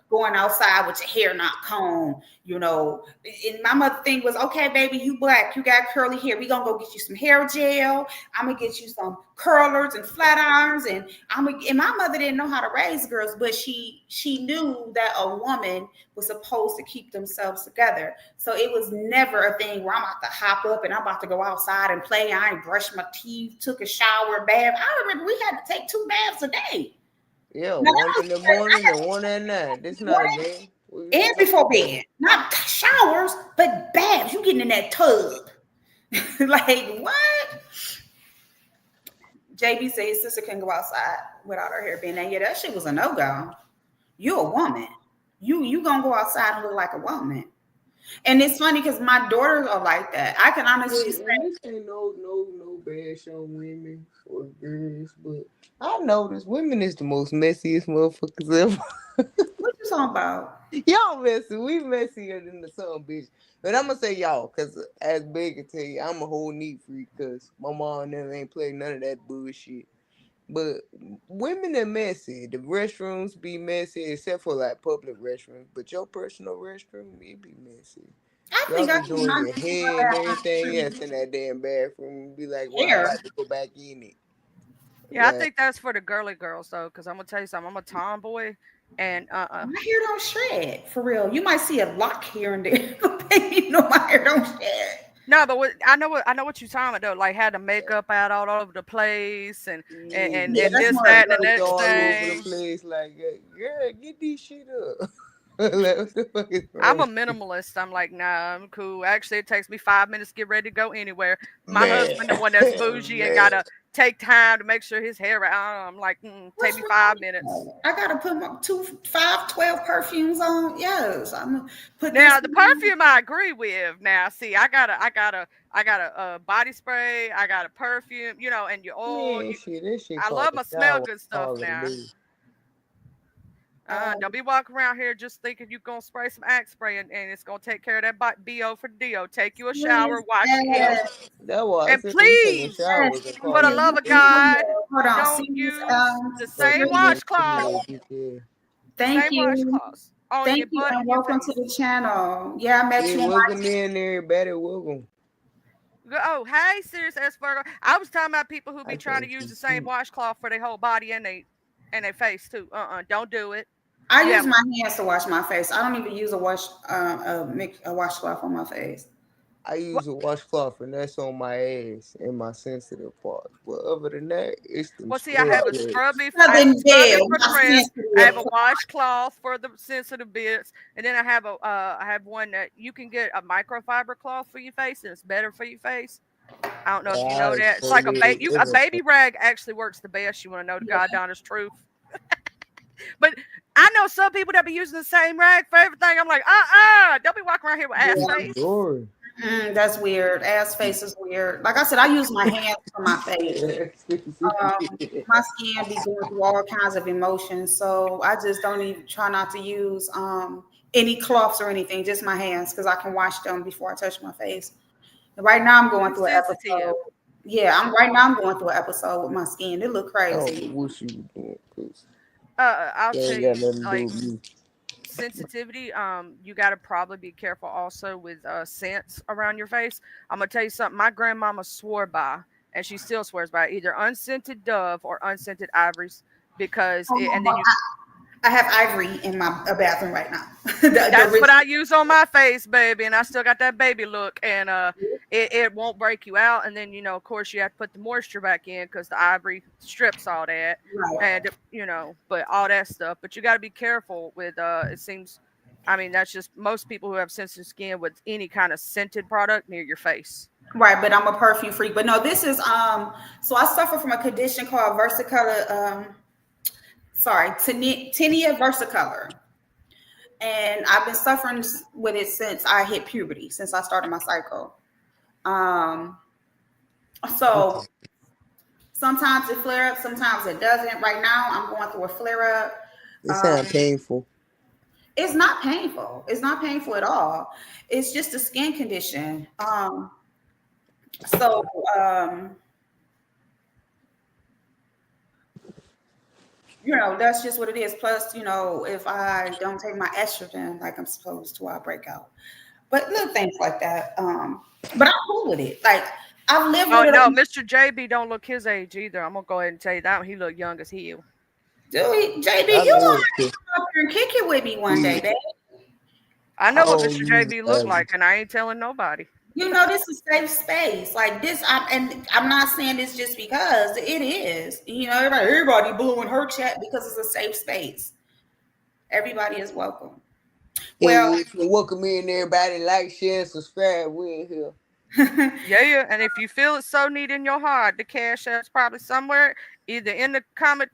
going outside with your hair not combed. And my mother thing was, okay, baby, you black, you got curly hair. We gonna go get you some hair gel. I'm gonna get you some curlers and flat irons, and and my mother didn't know how to raise girls, but she knew that a woman was supposed to keep themselves together. So it was never a thing where I'm about to hop up and I'm about to go outside and play. I ain't brushed my teeth, took a shower, bath. I remember we had to take 2 baths a day. Yeah, Now one that in the was morning and one at night. This not a morning game. We was and talking before about bed. Not showers, but baths. You getting in that tub. Like what? JB said his sister couldn't go outside without her hair being done. Yeah, that shit was a no-go. You a woman. You gonna go outside and look like a woman. And it's funny because my daughters are like that. I can honestly say, and this ain't no bash on women or girls, but I noticed women is the most messiest motherfuckers ever. what you talking about? Y'all messy. We messier than the son bitch. But I'm gonna say y'all, cause as Big can tell you, I'm a whole neat freak, cause my mom and them ain't play none of that bullshit. But women are messy. The restrooms be messy, except for like public restrooms. But your personal restroom, it be messy. I Y'all think I be keep doing my your hair and everything else in that damn bathroom. And be like, well, I'm hair. about to go back in it. Yeah, I Like, think that's for the girly girls though. Cause I'm gonna tell you something. I'm a tomboy, and My hair don't shred for real. You might see a lock here and there, but baby, my hair don't shred. no, but I know what you're talking about though. Like had the makeup out all over the place, and and and, Yeah, and that's this, more that, and the girly. it's next all over the thing. place. Like, girl, get this shit up. Like, what the fuck is I'm wrong? a minimalist. I'm like, nah, I'm cool. Actually, it takes me 5 minutes to get ready to go anywhere. My Man, husband, the one that's bougie and man. gotta take time to make sure his hair out. I'm like, take What's me wrong? 5 minutes. I gotta put my 12 perfumes on. Yes, I'm gonna put this Now the one. perfume I agree with. Now, see, I got a body spray. I got a perfume. And your oil. Man, shit, that shit I called love the my smell shower good stuff all the now. day. Don't Um, be walking around here just thinking you're gonna spray some Axe spray and it's gonna take care of that BO for DO. Take you a shower, please, wash your That, hair, yes, that was I and said you taking please, yes, showers and for the calling please. love of it God, Hold on, don't serious. use the same fucking Serious. man, washcloth. yeah. Thank Same you. washcloths. on Thank your you butt and and your welcome to face. the channel. Yeah, I met Hey, you on welcome my in, everybody. Welcome. Oh, hey, serious Asperger. I was talking about people who I be trying to think use the she's same cute. washcloth for their whole body and their face too. Don't do it. I You use have my hands to wash my face. I don't even use a washcloth on my face. I what? use a washcloth, and that's on my ass and my sensitive parts. But other than that, it's them Well, see, I scrub have a legs. scrubby. I have a Southern scrubby Belle, for the my rest. I have sensitive. a washcloth for the sensitive bits, and then I have one that you can get a microfiber cloth for your face, and it's better for your face. I don't know if you know I that. It's like exfoliate a everything. baby rag actually works the best. You want to know the Yeah. god honest truth? But I know some people that be using the same rag for everything. I'm like, don't be walking around here with ass Yeah. face. Glory. That's weird. Ass face is weird. Like I said, I use my hands for my face. My skin be going through all kinds of emotions, so I just don't even try not to use any cloths or anything, just my hands because I can wash them before I touch my face. And right now, I'm going You through an sensitive. episode. Yeah, I'm going through an episode with my skin. It look I don't crazy. know what you doing, cause I'll that tell ain't got you, nothing to do like with me. sensitivity. You got to probably be careful also with scents around your face. I'm gonna tell you something. My grandmama swore by, and she still swears by either unscented Dove or unscented Ivories because and then you I have ivory in my bathroom right now. the That's what original. I use on my face, baby, and I still got that baby look, and it won't break you out. And then of course, you have to put the moisture back in because the ivory strips all that, Right. and but all that stuff. But you got to be careful with. It seems, I mean, that's just most people who have sensitive skin with any kind of scented product near your face. Right, but I'm a perfume freak. But no, this is so I suffer from a condition called versicolor tinea versicolor. And I've been suffering with it since I hit puberty, since I started my cycle. Um so sometimes it flare up, sometimes it doesn't. Right now I'm going through a flare up. It sound Um painful. it's not painful. It's not painful at all. It's just a skin condition. So that's just what it is. Plus, if I don't take my estrogen like I'm supposed to, I'll break out. But little things like that. But I'm cool with it. Like I've lived Oh with it. no, Mr. JB don't look his age either. I'm gonna go ahead and tell you that he look young as hell. Dude, JB, I you love want to to come up here and kick it with me one day, see babe? I know how what old Mr. you JB look average. like, and I ain't telling nobody. This is safe space. Like this, and I'm not saying this just because it is. Everybody blue in her chat because it's a safe space. Everybody is welcome. Well, Hey, if you welcome in, everybody, like, share, and subscribe. We in here. Yeah, and if you feel it so neat in your heart, the cash app's probably somewhere, either in the comment,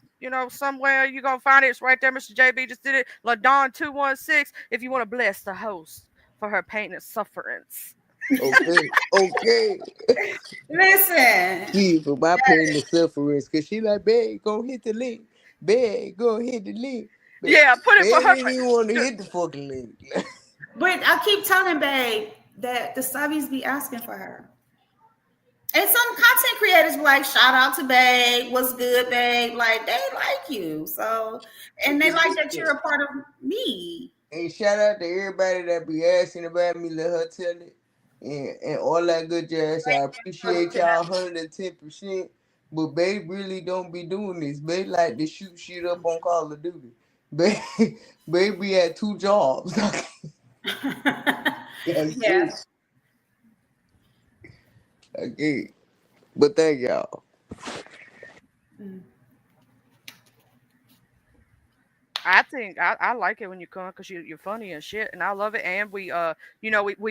somewhere you're gonna find it. It's right there. Mr. JB just did it. LaDon216. If you want to bless the host for her pain and sufferance. Okay, okay. listen. Yeah, for my pain and sufferance, cause she like, babe, go hit the link. Babe, go hit the link. Babe, Yeah, put it for babe her. didn't even want to hit the fucking link. But I keep telling babe that the subbies be asking for her. And some content creators be like, shout out to babe, what's good, babe? Like they like you. So and they like that you're a part of me. And shout out to everybody that be asking about me, let her tell it. And all that good jazz. I appreciate y'all 110%. But babe really don't be doing this. Babe like to shoot shit up on Call of Duty. Babe, babe be at 2 jobs. That's Yeah. it. Okay. But thank y'all. I think I like it when you come because you're funny and shit, and I love it. And we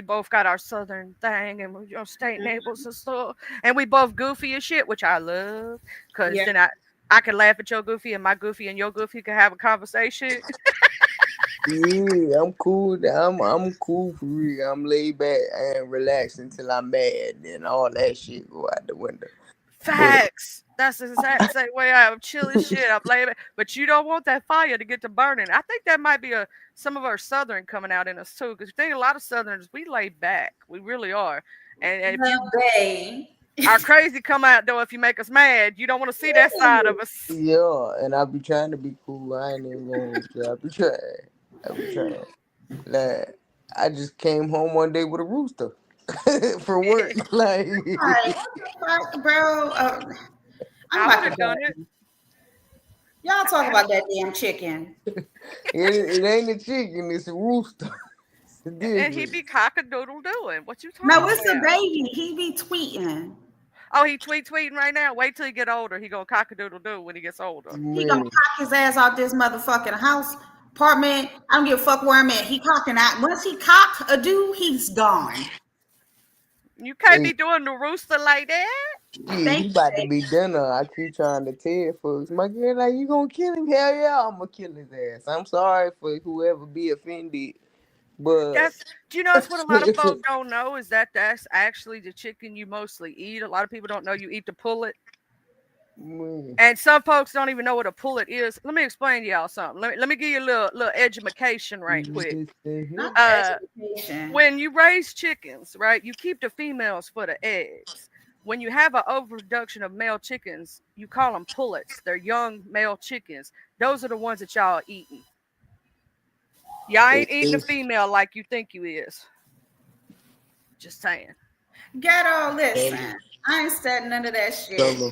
both got our southern thing and we state neighbors and stuff, and we both goofy and shit, which I love because Yeah. then I can laugh at your goofy and my goofy and your goofy can have a conversation. Yeah, I'm cool. I'm cool for real. I'm laid back and relaxed until I'm mad. Then all that shit go out the window. But Facts. That's the exact same way I am chill as shit. I'm laid back, but you don't want that fire to get to burning. I think that might be some of our southern coming out in us too, because I think a lot of southerners we lay back. We really are. And if you Well, babe. our crazy come out though, if you make us mad, you don't want to see that side of us. yeah, and I be trying to be cool. I ain't even gonna hold you. I be trying. I be trying. Like, I just came home one day with a rooster for work. Like, Like, what the fuck, bro? I'm I like would a have done it. baby. Y'all talk about that damn chicken. it ain't a chicken, it's a rooster. It's And he different. be cock-a-doodle doing. What you No, talking it's a about? baby. He be tweeting. Oh, he tweeting right now. Wait till he get older. He gonna cock-a-doodle do when he gets older. He gonna Man, cock his ass out this motherfucking house, apartment. I don't give a fuck where I'm at. He cocking out. Once he cock a dude, he's gone. You can't hey, be doing the rooster like that. shit, he Thank about to you. be dinner. I keep trying to tell folks, my girl, like, you gonna kill him? Hell yeah, I'm gonna kill his ass. I'm sorry for whoever be offended, but Do you know that's what a lot of folk don't know is that that's actually the chicken you mostly eat. A lot of people don't know you eat the pullet. man, And some folks don't even know what a pullet is. Let me explain to y'all something. Let me give you a little education right quick. listen here. Not the education. When you raise chickens, right, you keep the females for the eggs. When you have an overproduction of male chickens, you call them pullets. They're young male chickens. Those are the ones that y'all are eating. Y'all ain't eating the female like you think you is. Just saying. Ghetto, listen. I ain't said none of that shit. Summer.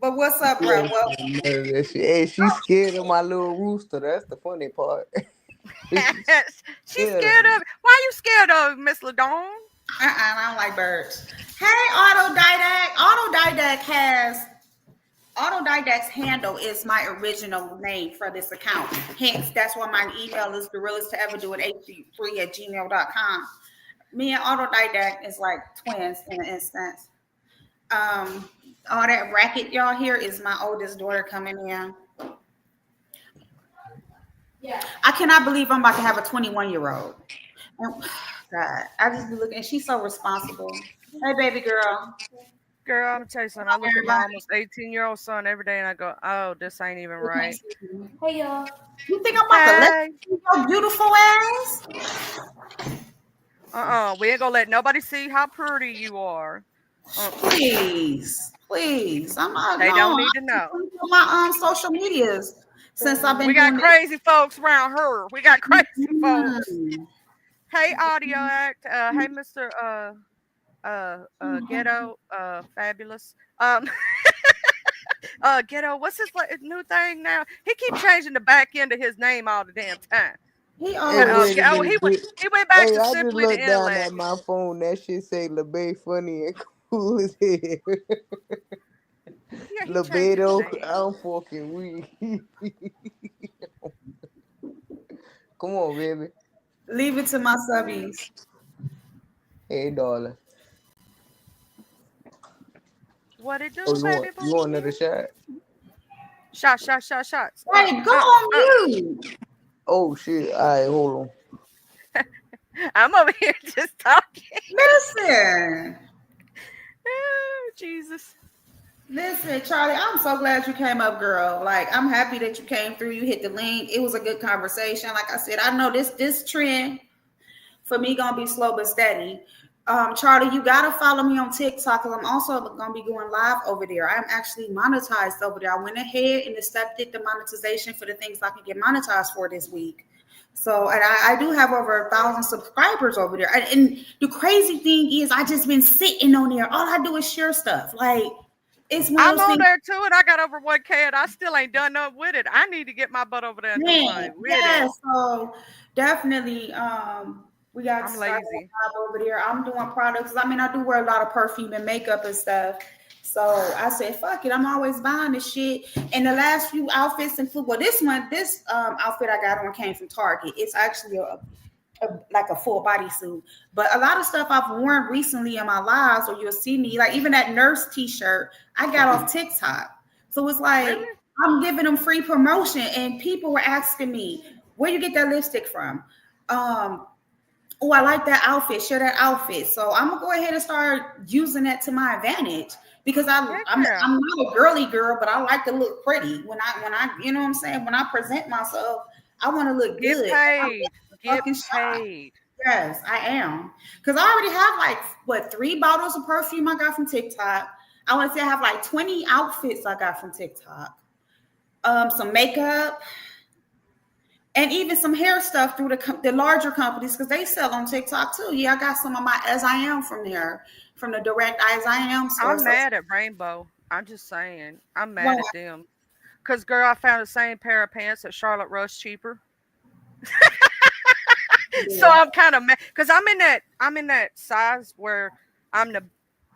But what's up, bro? Well, Hey, she's scared of my little rooster. That's the funny part. She's She's scared of scared him. of it. Why you scared of Miss Ladon? I don't like birds. Hey, Autodidact. Autodidact's handle is my original name for this account. Hence, that's why my email is the realest to ever do it 833@gmail.com. Me and Autodidact is like twins in an instance. All that racket y'all hear is my oldest daughter coming in. Yeah. I cannot believe I'm about to have a 21-year-old. Oh, God, I just be looking. She's so responsible. Hey, baby girl. Girl, I'm gonna tell you something. I look at my almost 18-year-old son every day and I go, oh, this ain't even right. Hey, y'all. You think I'm about to let you your beautiful ass? We ain't gonna let nobody see how pretty you are. Please. I'm not. They don't need to know. My social medias since I've been. We got crazy folks around her. We got crazy folks. Hey, Audio Act. Hey, Mr. Ghetto. Fabulous. Ghetto. What's his new thing now? He keeps changing the back end of his name all the damn time. He Hey, always. He went back hey, to I just simply the looked down intellect. at my phone. That shit say LeBay funny and cool as hell. Yeah, he changed his Libido, name. I'm fucking weak. Come on, baby. Leave it to my subbies. Hey, darling. What it do, Oh, baby boy? you want another shot? Shots. Hey, go on mute. Oh shit! All right, hold on. I'm over here just talking. Listen. Oh, Jesus. Listen, Charlie, I'm so glad you came up, girl. Like, I'm happy that you came through. You hit the link. It was a good conversation. Like I said, I know this trend for me gonna be slow but steady. Charlie, you gotta follow me on TikTok because I'm also gonna be going live over there. I'm actually monetized over there. I went ahead and accepted the monetization for the things I can get monetized for this week. So, and I do have over 1,000 subscribers over there. And the crazy thing is, I just been sitting on there. All I do is share stuff. Like, it's one of I'm those on things. there too, and I got over 1K, and I still ain't done nothing with it. I need to get my butt over there and do something with it. So definitely, we got I'm to start lazy. over there. I'm doing products. I mean, I do wear a lot of perfume and makeup and stuff. So I said, fuck it. I'm always buying this shit. And the last few outfits include, well, this outfit I got on came from Target. It's actually like a full bodysuit. But a lot of stuff I've worn recently in my lives, or you'll see me, like even that nurse t-shirt, I got off TikTok. So it's like, Really? I'm giving them free promotion, and people were asking me, where you get that lipstick from? Oh, I like that outfit. Share that outfit. So I'm gonna go ahead and start using that to my advantage because I'm not a girly girl, but I like to look pretty. When I you know what I'm saying? When I present myself, I want to look Get good. paid. Get paid. Yes, I am. Because I already have like 3 bottles of perfume I got from TikTok. I want to say I have like 20 outfits I got from TikTok. Some makeup. and even some hair stuff through the larger companies because they sell on TikTok too. Yeah, I got some of my As I Am from there, from the direct As I Am store. I'm So, mad at Rainbow. I'm just saying. I'm well, mad at them. Cause girl, I found the same pair of pants at Charlotte Rush cheaper. So yeah, I'm kind of mad because I'm in that size where I'm the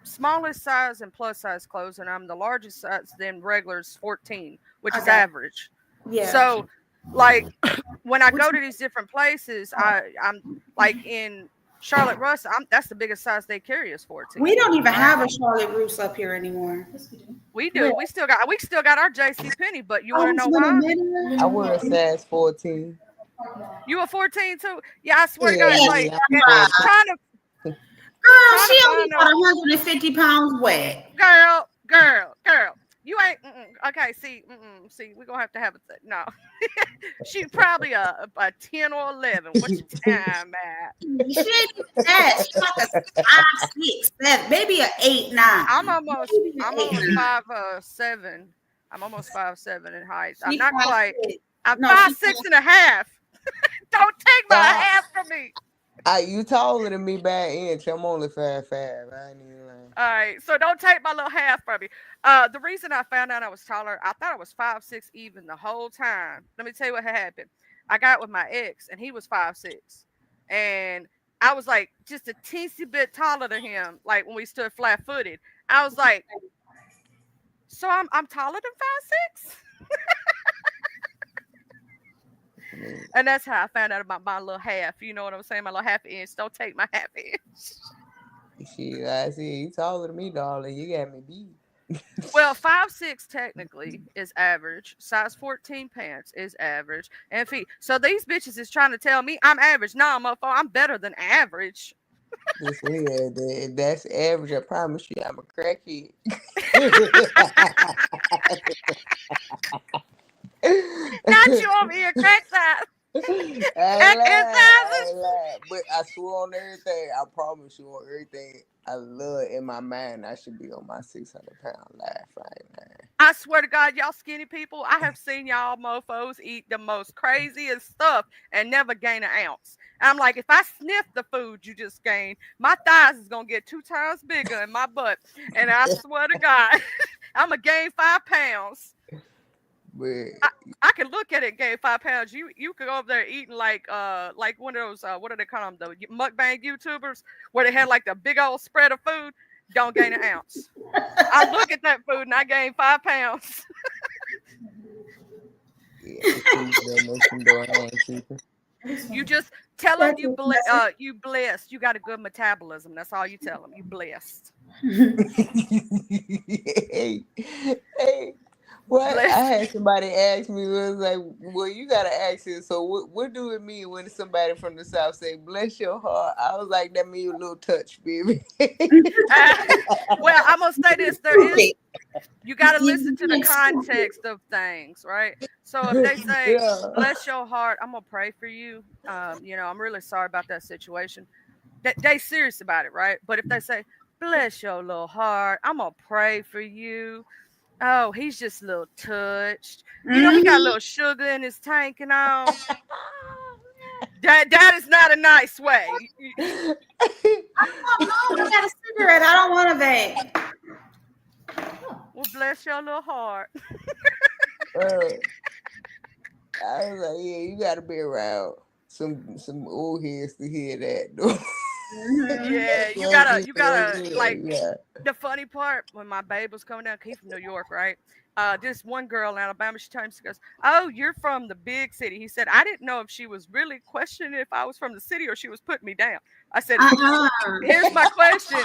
smallest size in plus size clothes, and I'm the largest size then regular is 14, which I is got average. yeah. So like when I Which, go to these different places, I'm like in Charlotte Rush, that's the biggest size they carry is we 14. don't even Right? have a Charlotte Russe up here anymore. We Where? do. We still got our JC Penney, but you want Oh, to it's know little why? middle. I wear a size 14. You a 14 too? Yeah, I swear to Yeah, God, Yeah, like yeah, I'm and 14. girl, trying she to only find about out, 150 pounds wet. girl. You ain't okay. See, we're gonna have to a no. She probably a 10 or 11. What your time at? She ain't that. She's like a 5, 6, 7, maybe an 8, 9. Maybe I'm an eight, almost nine. 5'7". I'm almost 5'7" in height. I'm She not five quite. six. I'm No, five she six and a half. Don't take my Stop. half from me. You taller than me by an inch. I'm only 5'5". I ain't even lying. All right, so don't take my little half from me. The reason I found out I was taller, I thought I was 5'6" even the whole time. Let me tell you what had happened. I got with my ex, and he was 5'6", and I was like just a teensy bit taller than him. Like when we stood flat footed, I was like, so I'm taller than 5'6", I mean, and that's how I found out about my little half. You know what I'm saying? My little half inch. Don't take my half inch. shit, I see you taller than me, darling. You got me beat. Well, 5'6" technically is average. Size 14 pants is average. And feet. So these bitches is trying to tell me I'm average. No, motherfucker, I'm better than average. Listen here, that's average. I promise you, I'm a crackhead. Not you over here, crack that. I ain't Crack his lying. I sizes. ain't lying. But I swear on everything. I promise you on everything. I love in my mind. I should be on my 600-pound life right now. I swear to God, y'all skinny people, I have seen y'all mofos eat the most craziest stuff and never gain an ounce. I'm like, if I sniff the food you just gained, my thighs is gonna get 2 times bigger in my butt. And I swear to God, I'm gonna gain 5 pounds. But I, I can look at it and gain 5 pounds. You could go over there eating like one of those what do they call them, the mukbang YouTubers where they had like the big old spread of food. Don't gain an ounce. I look at that food and I gain 5 pounds. yeah, the food that makes them go around cheaper. You just tell them That's what I said. you blessed. You got a good metabolism. That's all you tell them. You blessed. hey, hey, what? I Blessed. had somebody ask me, was like, well, you gotta ask it. So what do it mean when somebody from the South say, bless your heart? I was like, that mean a little touch, baby. Well, I'm gonna say this. Okay. You got to listen to the You stupid. context of things, right? So if they say, Yeah. bless your heart, I'm gonna pray for you. I'm really sorry about that situation. They serious about it, right? But if they say, bless your little heart, I'm gonna pray for you. Oh, he's just a little touched. He got a Mhm. little sugar in his tank and all. That is not a nice way. Oh, no, I got a cigarette. I don't want to vape. Well, bless your little heart. Uh, I was like, yeah, you gotta be around some old heads to hear that, though. Mhm. Yeah, you Some gotta, you people don't gotta care, like yeah. the funny part when my babe was coming down, he's from New York, right? This one girl in Alabama, she told me, she goes, "Oh, you're from the big city." He said, "I didn't know if she was really questioning if I was from the city or she was putting me down." I said, Uh-uh. "Here's my question: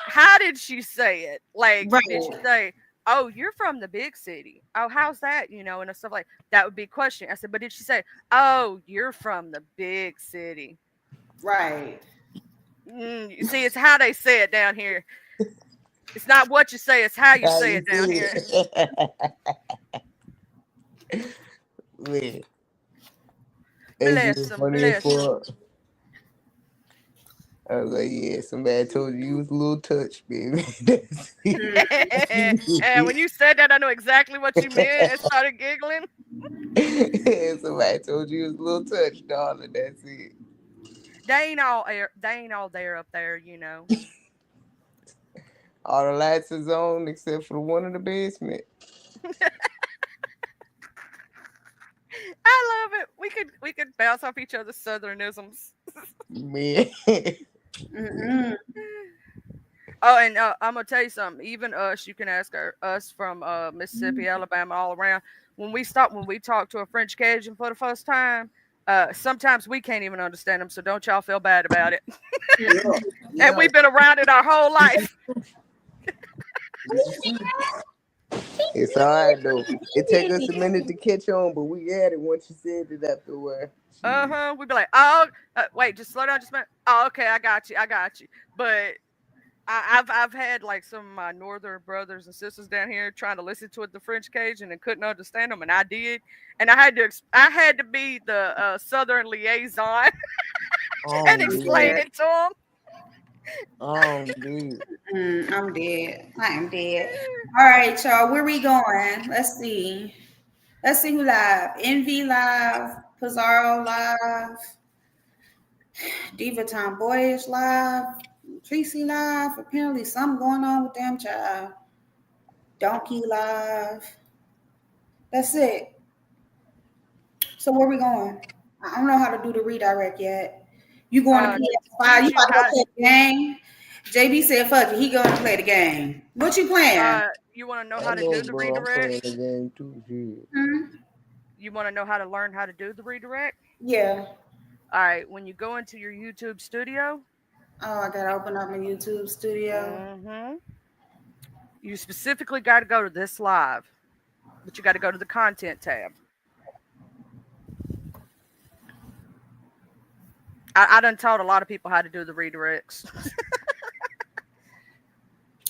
how did she say it? Like, did she Right. say?" Oh, you're from the big city. Oh, how's that? And stuff like that would be a question. I said, but did she say, oh, you're from the big city? Right. You see, it's how they say it down here. It's not what you say, it's how you How say you it down see here. it? Man, it's Bless just them, funny as bless them. fuck. I was like, yeah, somebody told you was a little touch, baby. That's Mhm. And when it. you said that, I know exactly what you meant and started giggling. Somebody told you it was a little touch, darling. That's it. They ain't all there up there, All the lights is on except for the one in the basement. I love it. We could bounce off each other's southernisms. Man. Mm-mm. Oh, and I'm gonna tell you something. Even us, you can ask us from Mississippi, Alabama, all around. When we talk to a French Cajun for the first time, sometimes we can't even understand them. So don't y'all feel bad about it. Yeah, And yeah. we've been around it our whole life. It's all right though. It take us a minute to catch on, but we got it once you said it after a while. We'd be like, oh, wait, just slow down, just a minute. Oh, okay, I got you. But I've had like some of my northern brothers and sisters down here trying to listen to it the French Cajun and couldn't understand them, and I did, and I had to be the southern liaison and Oh, explain dude. it to them. Oh, dude. I'm dead. I am dead. All right, y'all. Where we going? Let's see. Let's see who live. Envy live. Pizarro live. Diva Tomboyish live. Tracy live. Apparently something going on with them child. Donkey live. That's it. So where we going? I don't know how to do the redirect yet. You going to PS5? You Teach you about to go how. play the game? JB said, "Fuck it, he going to play the game." What you playing? You want to know I how to know, do the bro. I'm playing redirect? the game too. Shit. Hmm? You want to know how to learn how to do the redirect? Yeah. All right, when you go into your YouTube studio, Oh, I gotta open up my YouTube studio. hmm you specifically got to go to this live, but you got to go to the content tab. I done taught a lot of people how to do the redirects.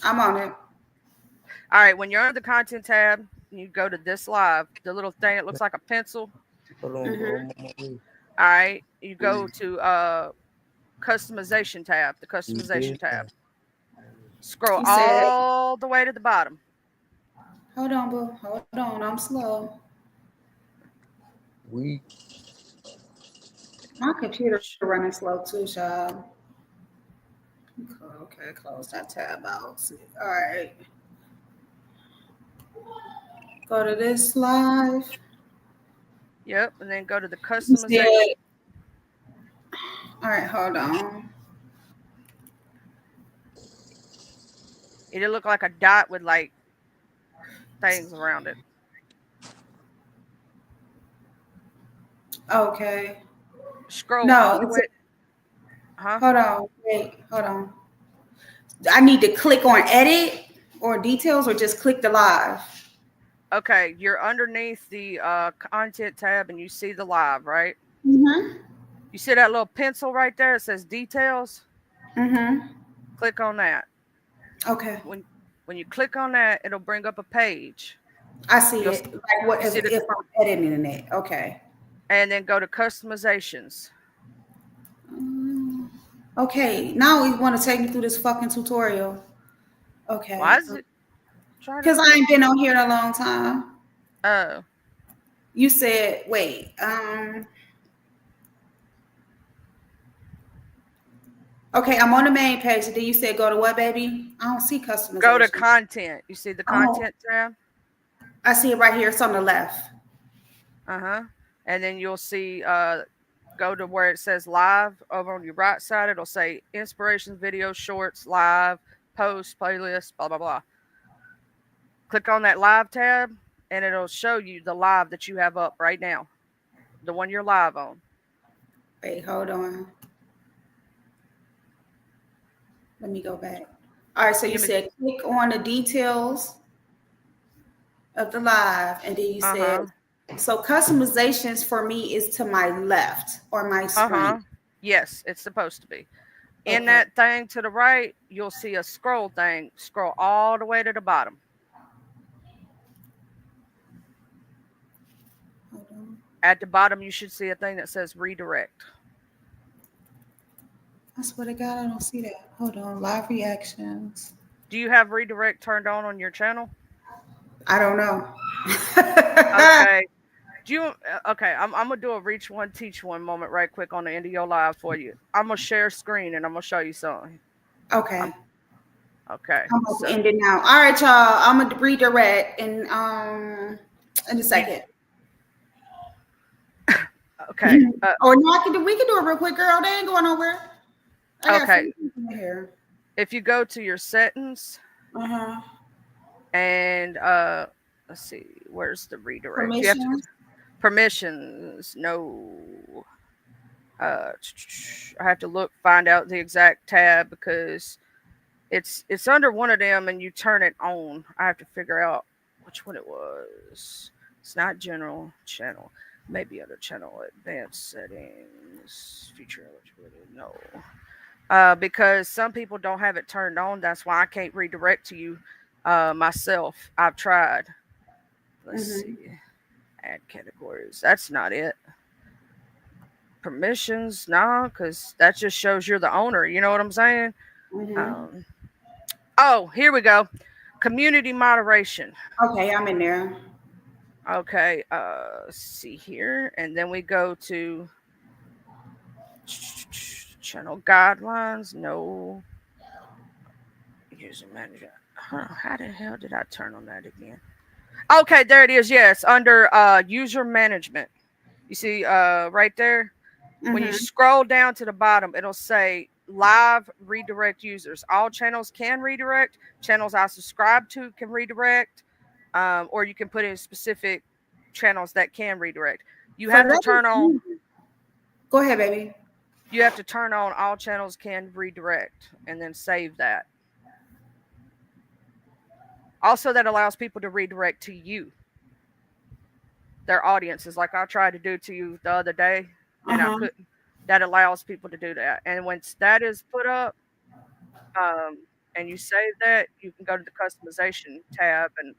I'm on it. All right, when you're under the content tab, you go to this live, the little thing that looks like a pencil. Hold on, bro. I'm on my way. All right, you go to customization tab, the customization tab. Scroll He said, all the way to the bottom. "Hold on, boo. Hold on. I'm slow. We My computer running slow too, y'all. Okay, close that tab out. All right. Go to this live. Yep, and then go to the He customization. said, all right, hold on. It'll look like a dot with like things around it. Okay. Scroll all No, the way. Huh? hold on. Wait, hold on. I need to click on edit or details or just click the live. Okay, you're underneath the content tab and you see the live, right? Mm-hmm. You see that little pencil right there? It says details. Mm-hmm. Click on that. Okay. When you click on that, it'll bring up a page. I see You'll it. Like what you see if I'm editing it? Okay. and then go to customizations. Okay. Now we want to take me through this fucking tutorial. Why Okay. is it trying to Because I ain't been on here in a long time. Oh, You said, wait, okay, I'm on the main page. Then you said go to what, baby? I don't see customization. go to content. You see the Oh, content tab? I see it right here. It's on the left. Uh-huh. And then you'll see go to where it says live over on your right side. It'll say inspirations, videos, shorts, live, posts, playlists, blah blah blah. Click on that live tab and it'll show you the live that you have up right now. The one you're live on. Wait, hold on. Let me go back. All right, so you Give me said click on the details of the live, and then you said, uh-huh. so customizations for me is to my left or my Uh-huh. screen. Yes, it's supposed to be. In Okay. that thing to the right, you'll see a scroll thing. Scroll all the way to the bottom. Hold on. At the bottom, you should see a thing that says redirect. I swear to God, I don't see that. Hold on. Live reactions. Do you have redirect turned on your channel? I don't know. Okay. Do you okay? I'm gonna do a reach one, teach one moment right quick on the end of your live for you. I'm gonna share screen and I'm gonna show you something. Okay. I'm okay. I'm about to So end it now. All right, y'all. I'm gonna redirect in a you second. okay? Or no, we can do it real quick, girl. They ain't going nowhere. I got Okay. some people in here. If you go to your settings Uh-huh. and let's see, where's the redirect? You have to Permissions. permissions. No. I have to find out the exact tab because it's under one of them, and you turn it on. I have to figure out which one it was. It's not general channel. Maybe under channel advanced settings, feature eligibility. No, because some people don't have it turned on. That's why I can't redirect to you myself. I've tried. Let's Mm-hmm. see. Add categories. That's not it. Permissions, nah, because that just shows you're the owner. You know what I'm saying? Mm-hmm. Um, oh, here we go. Community moderation. Okay, I'm in there. Okay, see here, and then we go to channel guidelines. No, user manager. Huh, how the hell did I turn on that again? Okay, there it is. Yes, under user management. You see right there. When you Mm-hmm. scroll down to the bottom, it'll say live redirect users. All channels can redirect. Channels I subscribe to can redirect, or you can put in specific channels that can redirect. You For have to that, turn on. go ahead, baby. You have to turn on all channels can redirect, and then save that. Also, that allows people to redirect to you, their audiences, like I tried to do to you the other day, and I Uh-huh. couldn't. That allows people to do that, and once that is put up, um, and you save that, you can go to the customization tab and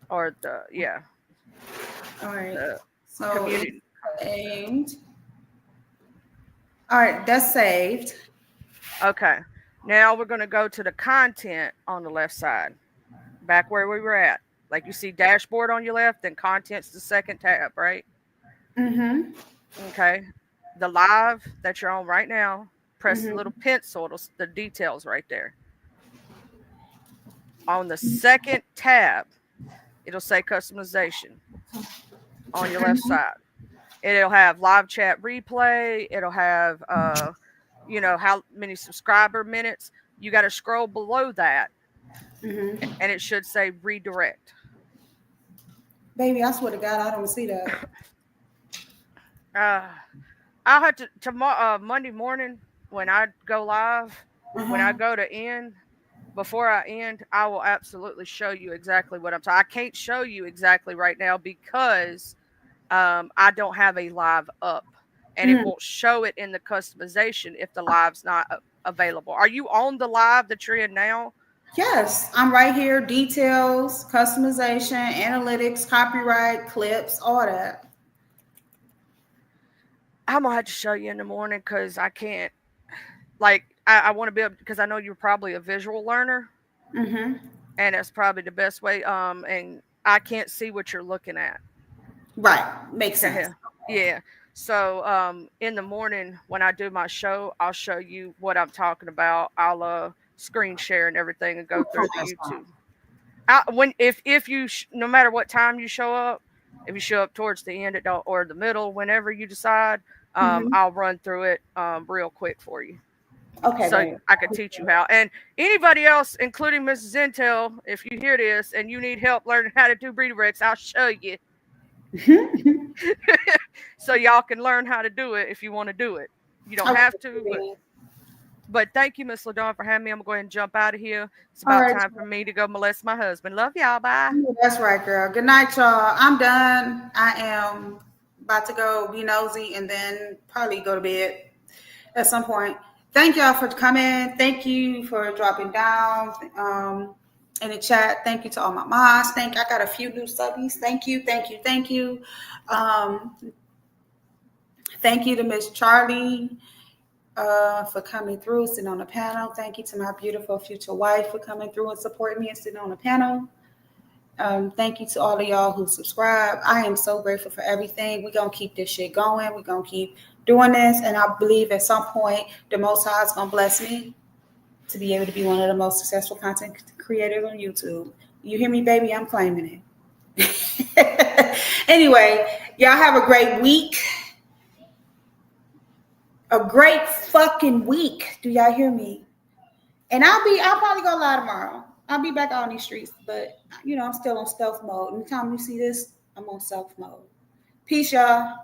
or the All right. the So it's community. saved. All right, that's saved. Okay, now we're going to go to the content on the left side, back where we were at. Like you see dashboard on your left, then content's the second tab, right? Mm-hmm. Okay, the live that you're on right now, press the Mm-hmm. little pencil, the details right there. On the second tab, it'll say customization on your left side. It'll have live chat replay. It'll have, how many subscriber minutes. You got to scroll below that, Mm-hmm. and it should say redirect. Baby, I swear to God, I don't see that. Uh, I'll have to tomorrow, Monday morning when I go live, when I Uh-huh. go to end. Before I end, I will absolutely show you exactly what I'm talking. I can't show you exactly right now because I don't have a live up, and it Mm. won't show it in the customization if the live's not available. Are you on the live that you're in now? Yes, I'm right here. Details, customization, analytics, copyright, clips, all that. I'm gonna have to show you in the morning because I can't. Like, I want to be able because I know you're probably a visual learner, Mm-hmm. and that's probably the best way. And I can't see what you're looking at. Right. Makes sense. Yeah. So in the morning when I do my show, I'll show you what I'm talking about. I'll screen share and everything and go Oh, through the that's fine. YouTube. When if you no matter what time you show up, if you show up towards the end or the middle, whenever you decide, Mm-hmm. I'll run through it real quick for you. Okay, So babe. I could teach you how. And anybody else, including Mrs. Intel, if you hear this and you need help learning how to do redirects, I'll show you. So y'all can learn how to do it if you want to do it. You don't Okay, have to, baby. but thank you, Miss LaDawn, for having me. I'm gonna go ahead and jump out of here. It's All about right. time for me to go molest my husband. Love y'all. Bye. That's right, girl. Good night, y'all. I'm done. I am about to go be nosy and then probably go to bed at some point. Thank y'all for coming. Thank you for dropping down in the chat. Thank you to all my moms. I got a few new subbies. Thank you, thank you, thank you. Um, thank you to Miss Charlie for coming through, sitting on the panel. Thank you to my beautiful future wife for coming through and supporting me and sitting on the panel. Thank you to all of y'all who subscribe. I am so grateful for everything. We're going to keep this shit going. We're going to keep doing this. And I believe at some point, the Most High is going to bless me to be able to be one of the most successful content creators on YouTube. You hear me, baby? I'm claiming it. Anyway, y'all have a great week. A great fucking week. Do y'all hear me? And I'll probably go live tomorrow. I'll be back on these streets, but I'm still on stealth mode. Anytime you see this, I'm on stealth mode. Peace, y'all.